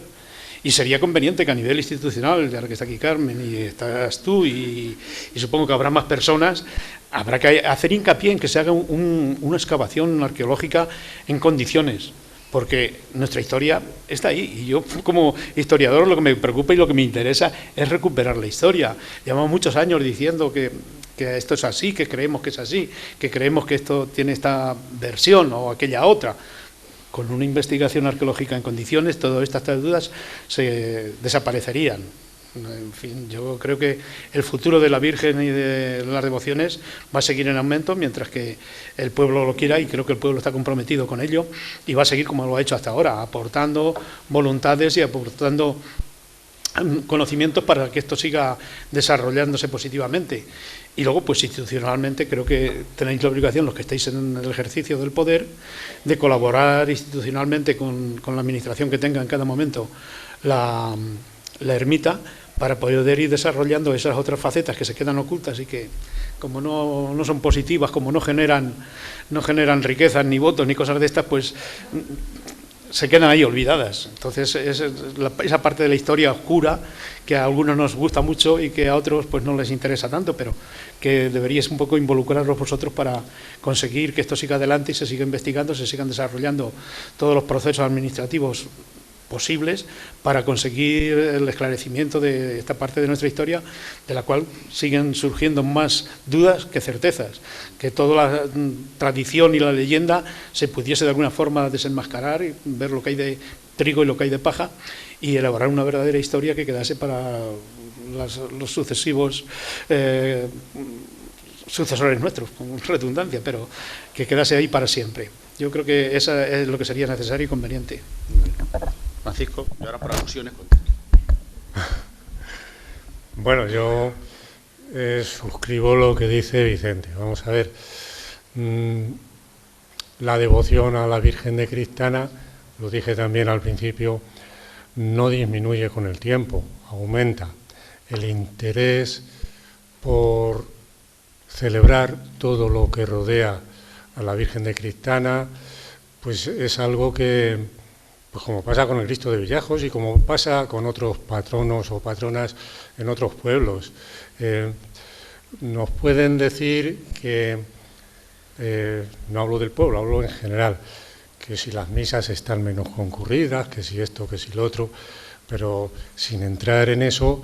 Y sería conveniente que a nivel institucional, ya que está aquí Carmen y estás tú y supongo que habrá más personas, habrá que hacer hincapié en que se haga una excavación arqueológica en condiciones, porque nuestra historia está ahí, y yo como historiador lo que me preocupa y lo que me interesa es recuperar la historia. Llevamos muchos años diciendo que esto es así, que creemos que es así, que creemos que esto tiene esta versión o aquella otra. Con una investigación arqueológica en condiciones, todas estas dudas se desaparecerían. En fin, yo creo que el futuro de la Virgen y de las devociones va a seguir en aumento mientras que el pueblo lo quiera, y creo que el pueblo está comprometido con ello y va a seguir como lo ha hecho hasta ahora, aportando voluntades y aportando conocimientos para que esto siga desarrollándose positivamente. Y luego, pues institucionalmente, creo que tenéis la obligación, los que estáis en el ejercicio del poder, de colaborar institucionalmente con la administración que tenga en cada momento la ermita, para poder ir desarrollando esas otras facetas que se quedan ocultas y que, como no son positivas, como no generan riquezas, ni votos, ni cosas de estas, pues se quedan ahí olvidadas. Entonces, esa parte de la historia oscura que a algunos nos gusta mucho y que a otros pues no les interesa tanto, pero que deberíais un poco involucraros vosotros para conseguir que esto siga adelante y se siga investigando, se sigan desarrollando todos los procesos administrativos posibles para conseguir el esclarecimiento de esta parte de nuestra historia, de la cual siguen surgiendo más dudas que certezas, que toda la tradición y la leyenda se pudiese de alguna forma desenmascarar y ver lo que hay de trigo y lo que hay de paja, y elaborar una verdadera historia que quedase para los sucesivos sucesores nuestros, con redundancia, pero que quedase ahí para siempre. Yo creo que eso es lo que sería necesario y conveniente. Francisco, y ahora por alusiones. Bueno, yo suscribo lo que dice Vicente. Vamos a ver, la devoción a la Virgen de Cristana, lo dije también al principio, no disminuye con el tiempo, aumenta. El interés por celebrar todo lo que rodea a la Virgen de Cristana, pues es algo que, pues como pasa con el Cristo de Villajos y como pasa con otros patronos o patronas en otros pueblos, nos pueden decir que, no hablo del pueblo, hablo en general, que si las misas están menos concurridas, que si esto, que si lo otro, pero sin entrar en eso,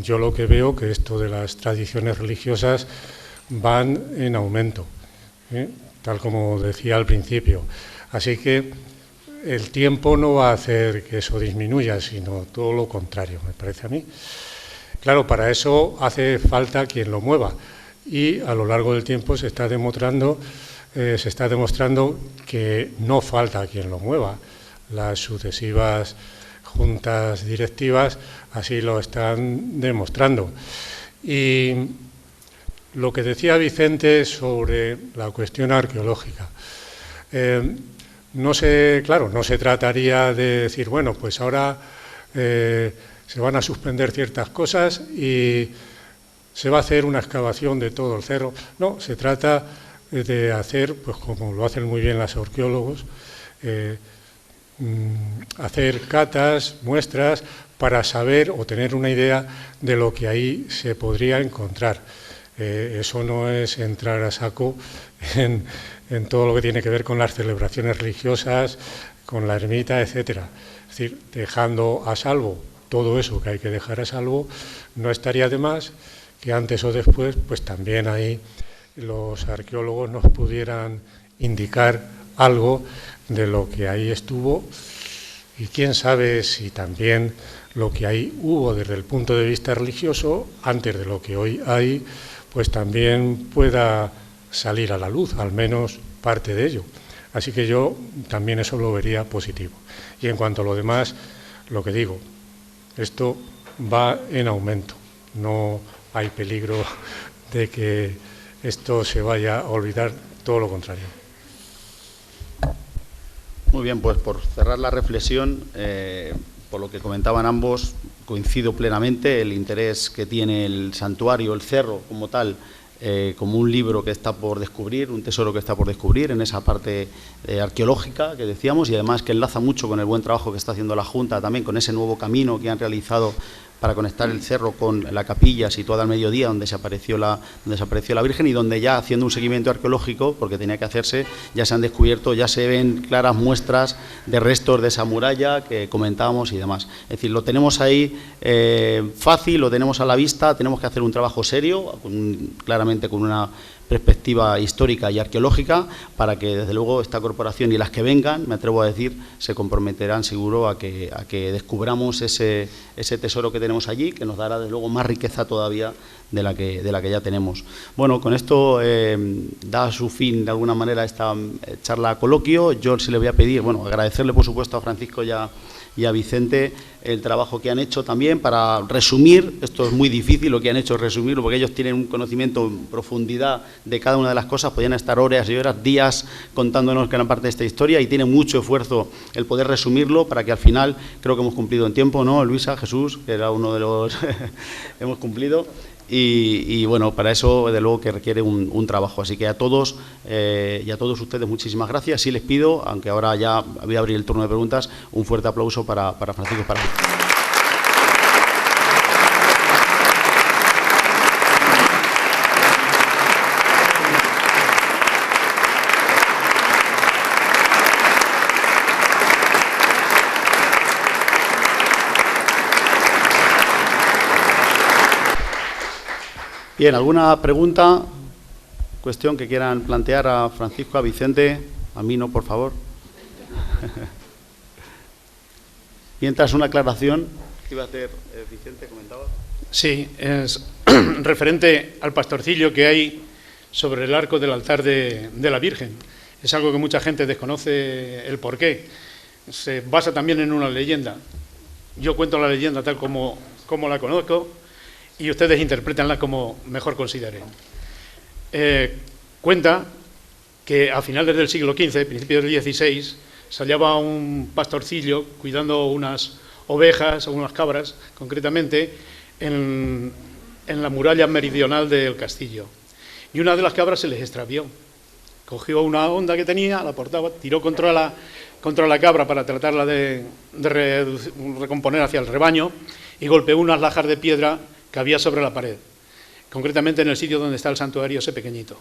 yo lo que veo que esto de las tradiciones religiosas van en aumento, tal como decía al principio. Así que el tiempo no va a hacer que eso disminuya, sino todo lo contrario, me parece a mí. Claro, para eso hace falta quien lo mueva, y a lo largo del tiempo se está demostrando que no falta quien lo mueva. Las sucesivas juntas directivas así lo están demostrando. Y lo que decía Vicente sobre la cuestión arqueológica, no se trataría de decir, bueno, pues ahora se van a suspender ciertas cosas y se va a hacer una excavación de todo el cerro. No, se trata de hacer, pues como lo hacen muy bien los arqueólogos, hacer catas, muestras, para saber o tener una idea de lo que ahí se podría encontrar. Eso no es entrar a saco en todo lo que tiene que ver con las celebraciones religiosas, con la ermita, etcétera. Es decir, dejando a salvo todo eso que hay que dejar a salvo, no estaría de más que antes o después, pues también ahí los arqueólogos nos pudieran indicar algo de lo que ahí estuvo, y quién sabe si también lo que ahí hubo desde el punto de vista religioso, antes de lo que hoy hay, pues también pueda salir a la luz, al menos parte de ello. Así que yo también eso lo vería positivo. Y en cuanto a lo demás, lo que digo, esto va en aumento, no hay peligro de que esto se vaya a olvidar, todo lo contrario. Muy bien, pues por cerrar la reflexión, por lo que comentaban ambos, coincido plenamente el interés que tiene el santuario, el cerro como tal, como un libro que está por descubrir, un tesoro que está por descubrir en esa parte arqueológica que decíamos, y además que enlaza mucho con el buen trabajo que está haciendo la Junta, también con ese nuevo camino que han realizado para conectar el cerro con la capilla situada al mediodía donde se apareció la Virgen, y donde ya haciendo un seguimiento arqueológico, porque tenía que hacerse, ya se han descubierto, ya se ven claras muestras de restos de esa muralla que comentábamos y demás. Es decir, lo tenemos ahí fácil, lo tenemos a la vista, tenemos que hacer un trabajo serio, claramente con una perspectiva histórica y arqueológica, para que desde luego esta corporación y las que vengan, me atrevo a decir, se comprometerán seguro a que descubramos ese tesoro que tenemos allí, que nos dará desde luego más riqueza todavía de la que ya tenemos. Bueno, con esto da su fin de alguna manera esta charla coloquio. Yo se le voy a pedir, bueno, agradecerle por supuesto a Francisco y a Vicente el trabajo que han hecho también para resumir. Esto es muy difícil, lo que han hecho es resumirlo, porque ellos tienen un conocimiento en profundidad de cada una de las cosas, podrían estar horas y horas, días contándonos gran parte de esta historia, y tiene mucho esfuerzo el poder resumirlo para que al final, creo que hemos cumplido en tiempo, ¿no, Luisa, Jesús? Que era uno de los... hemos cumplido. Y bueno, para eso de luego que requiere un trabajo. Así que a todos y a todos ustedes muchísimas gracias. Sí les pido, aunque ahora ya voy a abrir el turno de preguntas, un fuerte aplauso para Francisco y para mí. Bien, ¿alguna pregunta, cuestión que quieran plantear a Francisco, a Vicente? A mí no, por favor. Mientras, una aclaración que iba a hacer Vicente, comentaba. Sí, es referente al pastorcillo que hay sobre el arco del altar de la Virgen. Es algo que mucha gente desconoce el porqué. Se basa también en una leyenda. Yo cuento la leyenda tal como la conozco, y ustedes interpretanla como mejor consideren. Cuenta que a finales del siglo XV, principios del XVI, se hallaba un pastorcillo cuidando unas ovejas o unas cabras, concretamente, en la muralla meridional del castillo. Y una de las cabras se les extravió. Cogió una honda que tenía, la portaba, tiró contra la cabra para tratarla de recomponer hacia el rebaño, y golpeó unas lajas de piedra que había sobre la pared, concretamente en el sitio donde está el santuario ese pequeñito.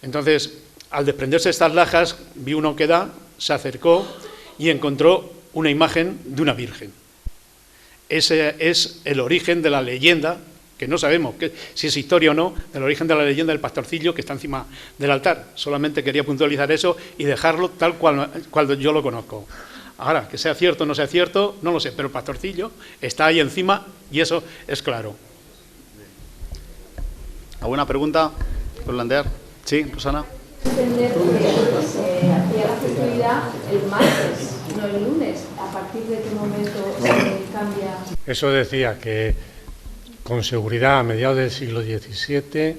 Entonces, al desprenderse estas lajas, vio una oquedad, se acercó y encontró una imagen de una virgen. Ese es el origen de la leyenda, que no sabemos si es historia o no, del origen de la leyenda del pastorcillo que está encima del altar. Solamente quería puntualizar eso y dejarlo tal cual yo lo conozco. Ahora, que sea cierto o no sea cierto, no lo sé, pero el pastorcillo está ahí encima y eso es claro. ¿Alguna pregunta por plantear? Sí, Rosana. Entender que se hacía la festividad el martes, no el lunes. ¿A partir de qué momento se cambia? Eso decía que con seguridad a mediados del siglo XVII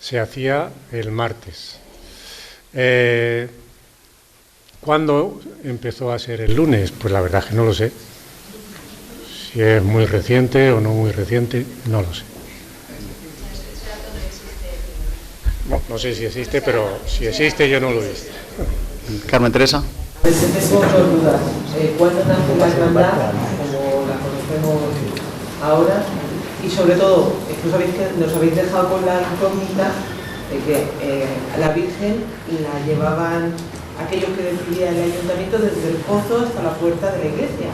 se hacía el martes. ¿Cuándo empezó a ser el lunes? Pues la verdad es que no lo sé. Si es muy reciente o no muy reciente, no lo sé. No sé si existe, pero si existe yo no lo he visto. Carmen Teresa. Tengo dos dudas. ¿Cuánto nace la hermandad, como la conocemos conocemos ahora, y sobre todo, nos habéis dejado con la incógnita de que a la Virgen la llevaban aquellos que decidía el ayuntamiento desde el pozo hasta la puerta de la iglesia.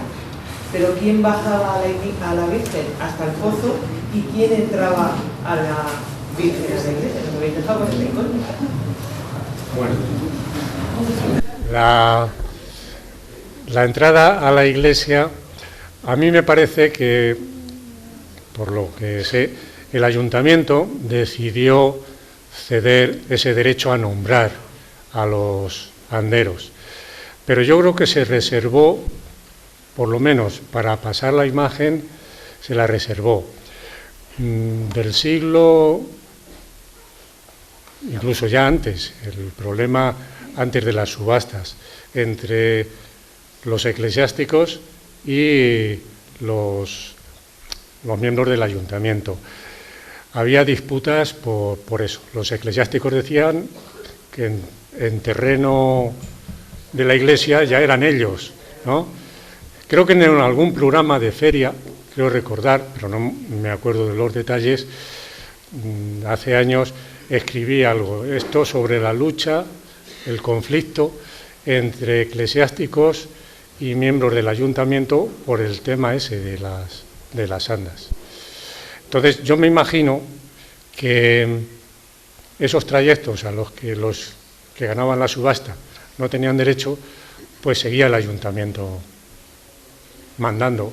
Pero ¿quién bajaba a la Virgen hasta el pozo y quién entraba a la Virgen a la iglesia? Nos habéis dejado con esta incógnita. Bueno, la entrada a la iglesia, a mí me parece que, por lo que sé, el ayuntamiento decidió ceder ese derecho a nombrar a los anderos. Pero yo creo que se reservó, por lo menos para pasar la imagen, se la reservó. Del siglo, incluso ya antes, el problema antes de las subastas, entre los eclesiásticos y los miembros del ayuntamiento. Había disputas por eso. Los eclesiásticos decían que en terreno de la iglesia ya eran ellos, ¿no? Creo que en algún programa de feria, creo recordar, pero no me acuerdo de los detalles, hace años escribí algo, esto sobre la lucha, el conflicto entre eclesiásticos y miembros del ayuntamiento por el tema ese de las andas. Entonces, yo me imagino que esos trayectos a los que ganaban la subasta no tenían derecho, pues seguía el ayuntamiento mandando,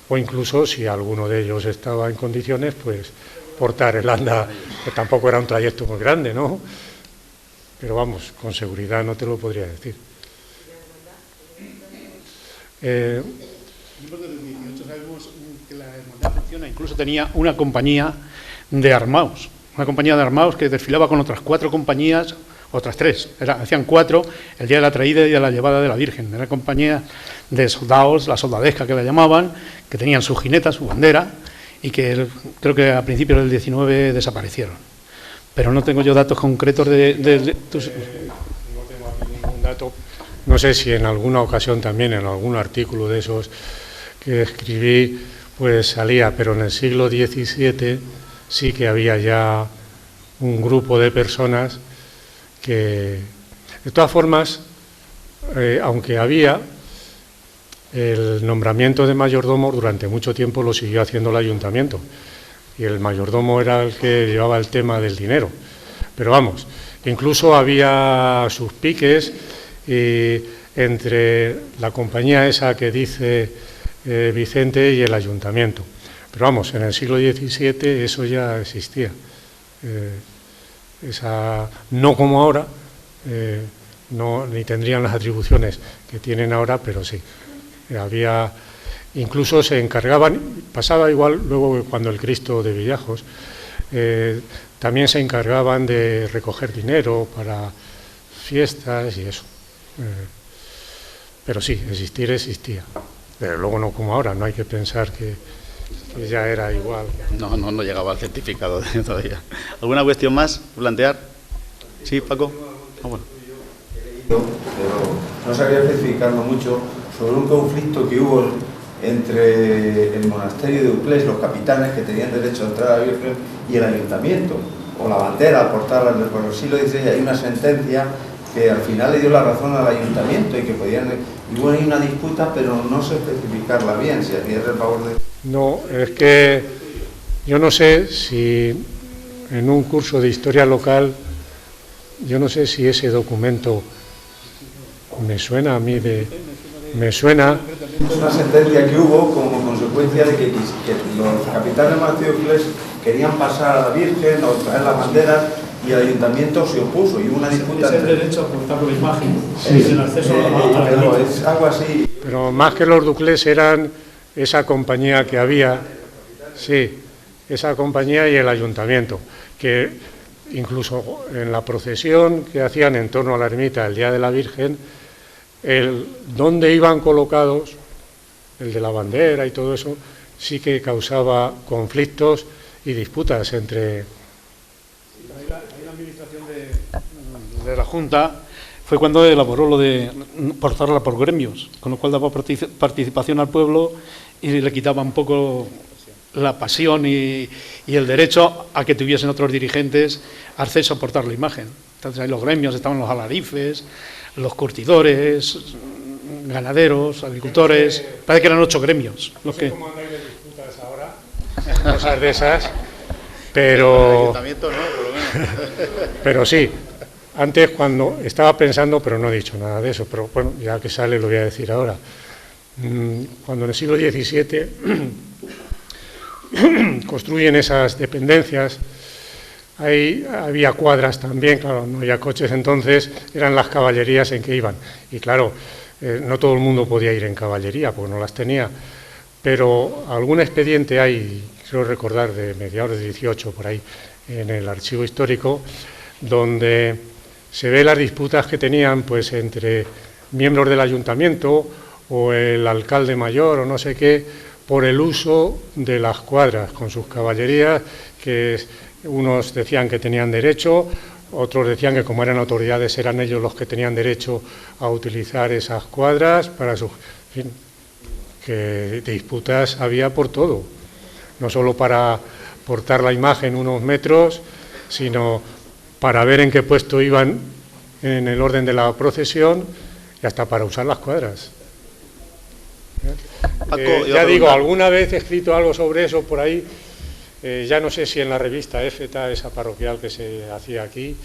o incluso si alguno de ellos estaba en condiciones, pues portar el anda, que tampoco era un trayecto muy grande, ¿no? Pero vamos, con seguridad no te lo podría decir. Desde el 18 sabemos que la hermandad funciona, incluso tenía una compañía de armaos, que desfilaba con otras 4 compañías, otras 3, hacían 4 el día de la traída y de la llevada de la Virgen. Era una compañía de soldados, la soldadesca que la llamaban, que tenían su jineta, su bandera, y que creo que a principios del 19 desaparecieron. Pero no tengo yo datos concretos No tengo aquí ningún dato. No sé si en alguna ocasión también, en algún artículo de esos que escribí, pues salía, pero en el siglo XVII sí que había ya un grupo de personas que, de todas formas, aunque había, el nombramiento de mayordomo durante mucho tiempo lo siguió haciendo el ayuntamiento, y el mayordomo era el que llevaba el tema del dinero. Pero vamos, incluso había sus piques entre la compañía esa que dice Vicente y el ayuntamiento. Pero vamos, en el siglo XVII eso ya existía. No como ahora, ni tendrían las atribuciones que tienen ahora, pero sí. Había, incluso se encargaban, pasaba igual luego cuando el Cristo de Villajos, también se encargaban de recoger dinero para fiestas y eso. Pero sí, existir existía. Pero luego no como ahora, no hay que pensar que ya era igual. No llegaba al certificado todavía. ¿Alguna cuestión más plantear? Sí, Paco. Bueno. Pero no sabría especificarlo mucho sobre un conflicto que hubo entre el monasterio de Uclés, los capitanes que tenían derecho a entrar a la Virgen, y el ayuntamiento, o la bandera, a portarla por el siglo XVI. Hay una sentencia que al final le dio la razón al ayuntamiento y que podían... Y bueno, hay una disputa, pero no sé especificarla bien, si hacías el favor de... No, es que yo no sé si en un curso de historia local, yo no sé si ese documento me suena a mí me suena... Es una sentencia que hubo como consecuencia de que los capitanes monasterios querían pasar a la Virgen o traer las banderas y el ayuntamiento se opuso y hubo una disputa... Es el derecho a portar por imagen, es el acceso a la pero es algo así. Pero más que los Duclés eran esa compañía que había, sí, esa compañía y el ayuntamiento, que incluso en la procesión que hacían en torno a la ermita el Día de la Virgen, donde iban colocados, el de la bandera y todo eso, sí que causaba conflictos y disputas entre... Ahí la administración de la Junta fue cuando elaboró lo de portarla por gremios, con lo cual daba participación al pueblo y le quitaba un poco la pasión y el derecho a que tuviesen otros dirigentes acceso a portar la imagen. Entonces ahí los gremios estaban los alarifes, los curtidores, ganaderos, agricultores, parece que eran 8 gremios. No sé cómo andáis de disputas ahora, cosas de esas, pero... Pero sí, antes cuando estaba pensando, pero no he dicho nada de eso, pero bueno, ya que sale lo voy a decir ahora. Cuando en el siglo XVII construyen esas dependencias, ahí había cuadras también, claro, no había coches entonces, eran las caballerías en que iban. Y claro, no todo el mundo podía ir en caballería, porque no las tenía, pero algún expediente hay, creo recordar, de mediados del 18, por ahí, en el archivo histórico, donde se ve las disputas que tenían pues entre miembros del ayuntamiento o el alcalde mayor o no sé qué, por el uso de las cuadras con sus caballerías, que unos decían que tenían derecho, otros decían que como eran autoridades eran ellos los que tenían derecho a utilizar esas cuadras para su... En fin, que disputas había por todo, no solo para portar la imagen unos metros, sino para ver en qué puesto iban en el orden de la procesión y hasta para usar las cuadras. Paco, Ya digo, alguna vez he escrito algo sobre eso por ahí, ya no sé si en la revista EFETA, esa parroquial que se hacía aquí,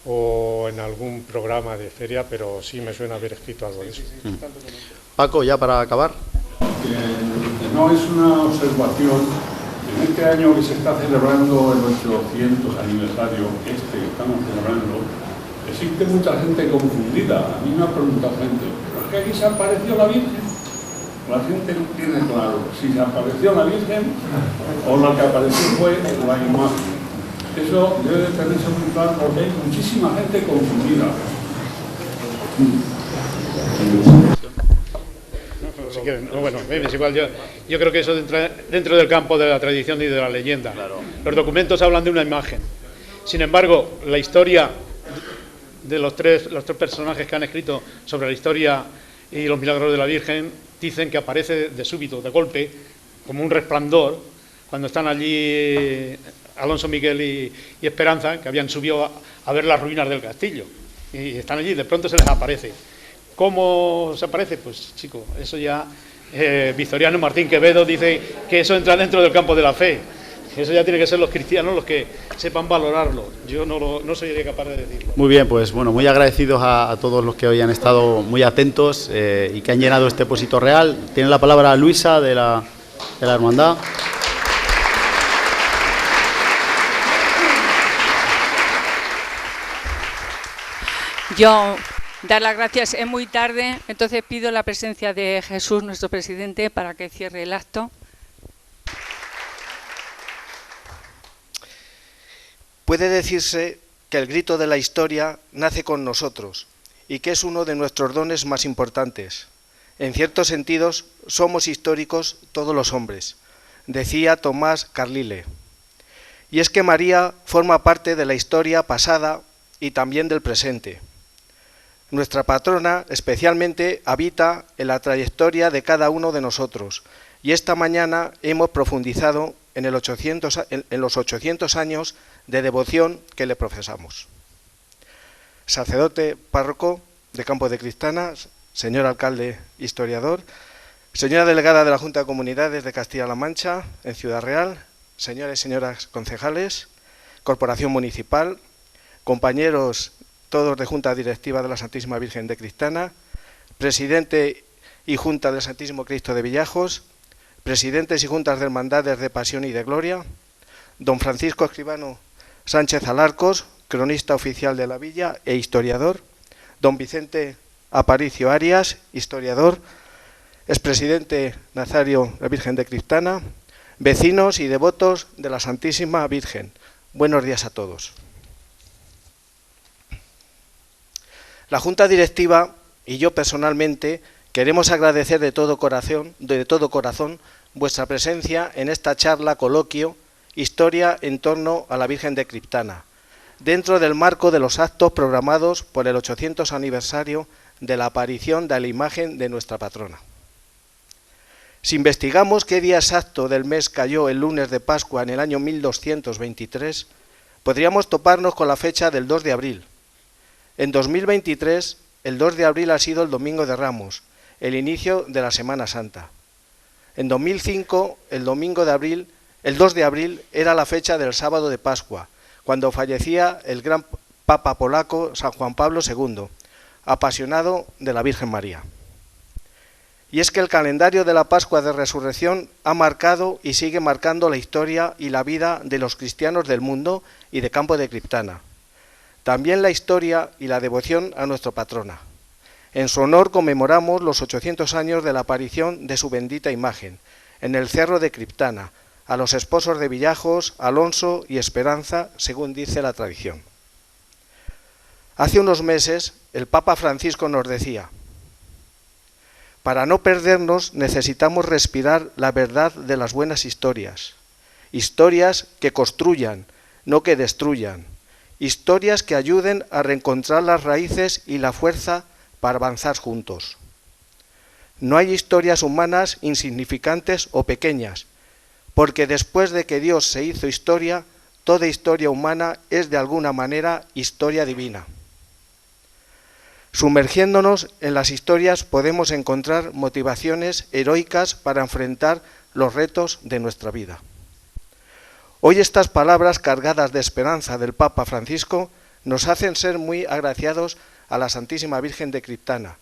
o en algún programa de feria, pero sí me suena haber escrito algo de eso. Paco, ya para acabar. No es una observación. En este año que se está celebrando el 800 aniversario, que estamos celebrando, existe mucha gente confundida. A mí me ha preguntado gente, ¿pero es que aquí se apareció la Virgen? La gente no tiene claro si se apareció la Virgen o lo que apareció fue la imagen. Eso debe de tenerse muy claro porque hay muchísima gente confundida. Si quieren, bueno, es igual, yo creo que eso entra dentro del campo de la tradición y de la leyenda. Claro. Los documentos hablan de una imagen. Sin embargo, la historia de los tres personajes que han escrito sobre la historia y los milagros de la Virgen dicen que aparece de súbito, de golpe, como un resplandor, cuando están allí Alonso, Miguel y Esperanza, que habían subido a ver las ruinas del castillo. Y están allí, de pronto se les aparece. ¿Cómo se aparece? Pues, chico, eso ya Victoriano Martín Quevedo dice que eso entra dentro del campo de la fe. Eso ya tiene que ser los cristianos los que sepan valorarlo. Yo no soy capaz de decirlo. Muy bien, pues bueno, muy agradecidos a todos los que hoy han estado muy atentos y que han llenado este Pocito Real. Tiene la palabra Luisa de la Hermandad. Yo dar las gracias, es muy tarde, entonces pido la presencia de Jesús, nuestro presidente, para que cierre el acto. Puede decirse que el grito de la historia nace con nosotros y que es uno de nuestros dones más importantes. En ciertos sentidos, somos históricos todos los hombres, decía Tomás Carlile. Y es que María forma parte de la historia pasada y también del presente. Nuestra patrona especialmente habita en la trayectoria de cada uno de nosotros y esta mañana hemos profundizado en los 800 años de devoción que le profesamos. Sacerdote párroco de Campo de Cristana, señor alcalde historiador, señora delegada de la Junta de Comunidades de Castilla-La Mancha en Ciudad Real, señores y señoras concejales, corporación municipal, compañeros todos de Junta Directiva de la Santísima Virgen de Cristana, presidente y Junta del Santísimo Cristo de Villajos, presidentes y juntas de hermandades de Pasión y de Gloria, don Francisco Escribano Sánchez Alarcos, cronista oficial de la villa e historiador, don Vicente Aparicio Arias, historiador, expresidente Nazario la Virgen de Cristana, vecinos y devotos de la Santísima Virgen. Buenos días a todos. La Junta Directiva y yo personalmente queremos agradecer de todo corazón vuestra presencia en esta charla coloquio Historia en torno a la Virgen de Criptana, dentro del marco de los actos programados por el 800 aniversario de la aparición de la imagen de nuestra patrona. Si investigamos qué día exacto del mes cayó el lunes de Pascua en el año 1223, podríamos toparnos con la fecha del 2 de abril. En 2023, el 2 de abril ha sido el Domingo de Ramos, el inicio de la Semana Santa. En 2005, el 2 de abril era la fecha del sábado de Pascua, cuando fallecía el gran Papa polaco San Juan Pablo II, apasionado de la Virgen María. Y es que el calendario de la Pascua de Resurrección ha marcado y sigue marcando la historia y la vida de los cristianos del mundo y de Campo de Criptana. También la historia y la devoción a nuestra patrona. En su honor conmemoramos los 800 años de la aparición de su bendita imagen, en el Cerro de Criptana, a los esposos de Villajos, Alonso y Esperanza, según dice la tradición. Hace unos meses, el Papa Francisco nos decía: para no perdernos necesitamos respirar la verdad de las buenas historias, historias que construyan, no que destruyan, historias que ayuden a reencontrar las raíces y la fuerza para avanzar juntos. No hay historias humanas insignificantes o pequeñas, porque después de que Dios se hizo historia, toda historia humana es de alguna manera historia divina. Sumergiéndonos en las historias podemos encontrar motivaciones heroicas para enfrentar los retos de nuestra vida. Hoy estas palabras cargadas de esperanza del Papa Francisco nos hacen ser muy agraciados a la Santísima Virgen de Criptana,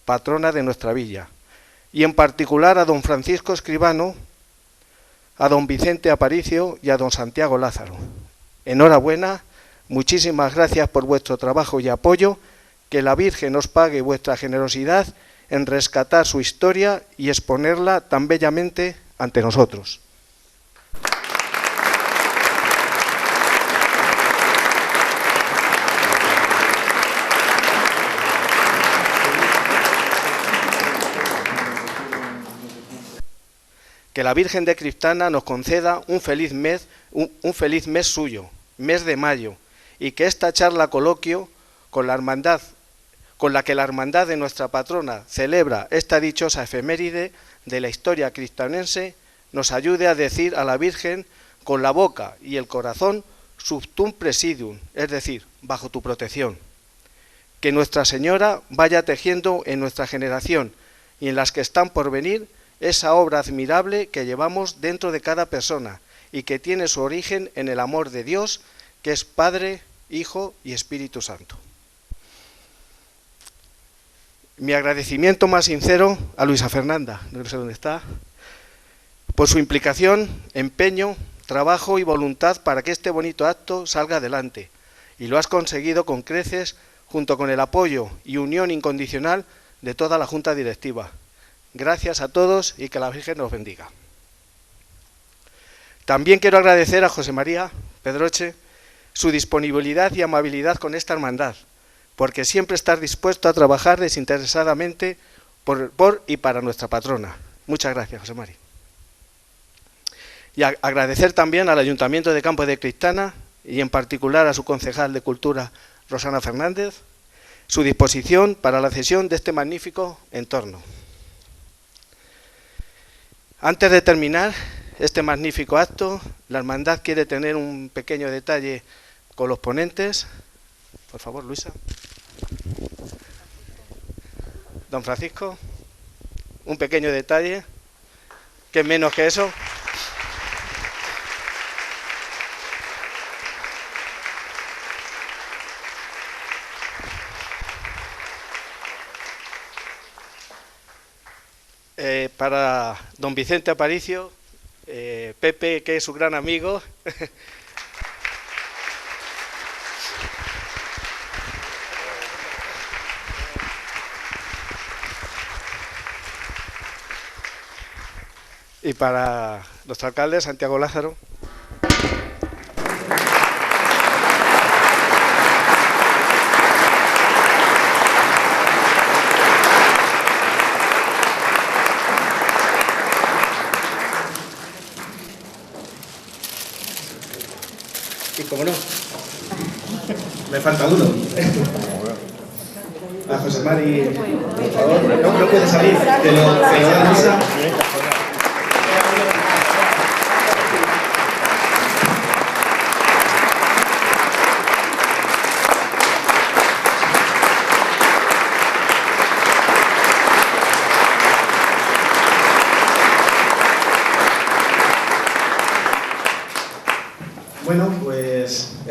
patrona de nuestra villa, y en particular a don Francisco Escribano, a don Vicente Aparicio y a don Santiago Lázaro. Enhorabuena, muchísimas gracias por vuestro trabajo y apoyo. Que la Virgen os pague vuestra generosidad en rescatar su historia y exponerla tan bellamente ante nosotros. Que la Virgen de Criptana nos conceda un feliz mes suyo, mes de mayo, y que esta charla coloquio con la que la hermandad de nuestra patrona celebra esta dichosa efeméride de la historia cristanense, nos ayude a decir a la Virgen con la boca y el corazón sub tum presidium, es decir, bajo tu protección. Que Nuestra Señora vaya tejiendo en nuestra generación y en las que están por venir esa obra admirable que llevamos dentro de cada persona y que tiene su origen en el amor de Dios, que es Padre, Hijo y Espíritu Santo. Mi agradecimiento más sincero a Luisa Fernanda, no sé dónde está, por su implicación, empeño, trabajo y voluntad para que este bonito acto salga adelante. Y lo has conseguido con creces, junto con el apoyo y unión incondicional de toda la Junta Directiva. Gracias a todos y que la Virgen nos bendiga. También quiero agradecer a José María Pedroche su disponibilidad y amabilidad con esta hermandad, porque siempre estás dispuesto a trabajar desinteresadamente por y para nuestra patrona. Muchas gracias, José María. Y agradecer también al Ayuntamiento de Campo de Criptana y en particular a su concejal de Cultura, Rosana Fernández, su disposición para la cesión de este magnífico entorno. Antes de terminar este magnífico acto, la hermandad quiere tener un pequeño detalle con los ponentes. Por favor, Luisa. Don Francisco, un pequeño detalle, que es menos que eso. Para don Vicente Aparicio, Pepe, que es su gran amigo. Y para nuestro alcalde, Santiago Lázaro. Y como no, me falta uno. A José Mari, por favor, no puede salir, te lo da Luisa.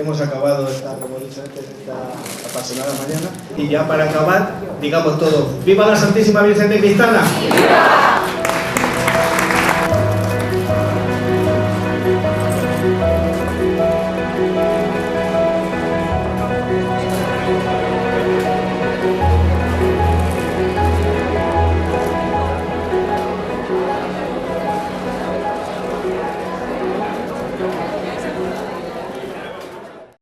hemos acabado esta, como he dicho antes, esta apasionada mañana. Y ya para acabar, digamos todos, ¡viva la Santísima Virgen de Cristana! ¡Viva!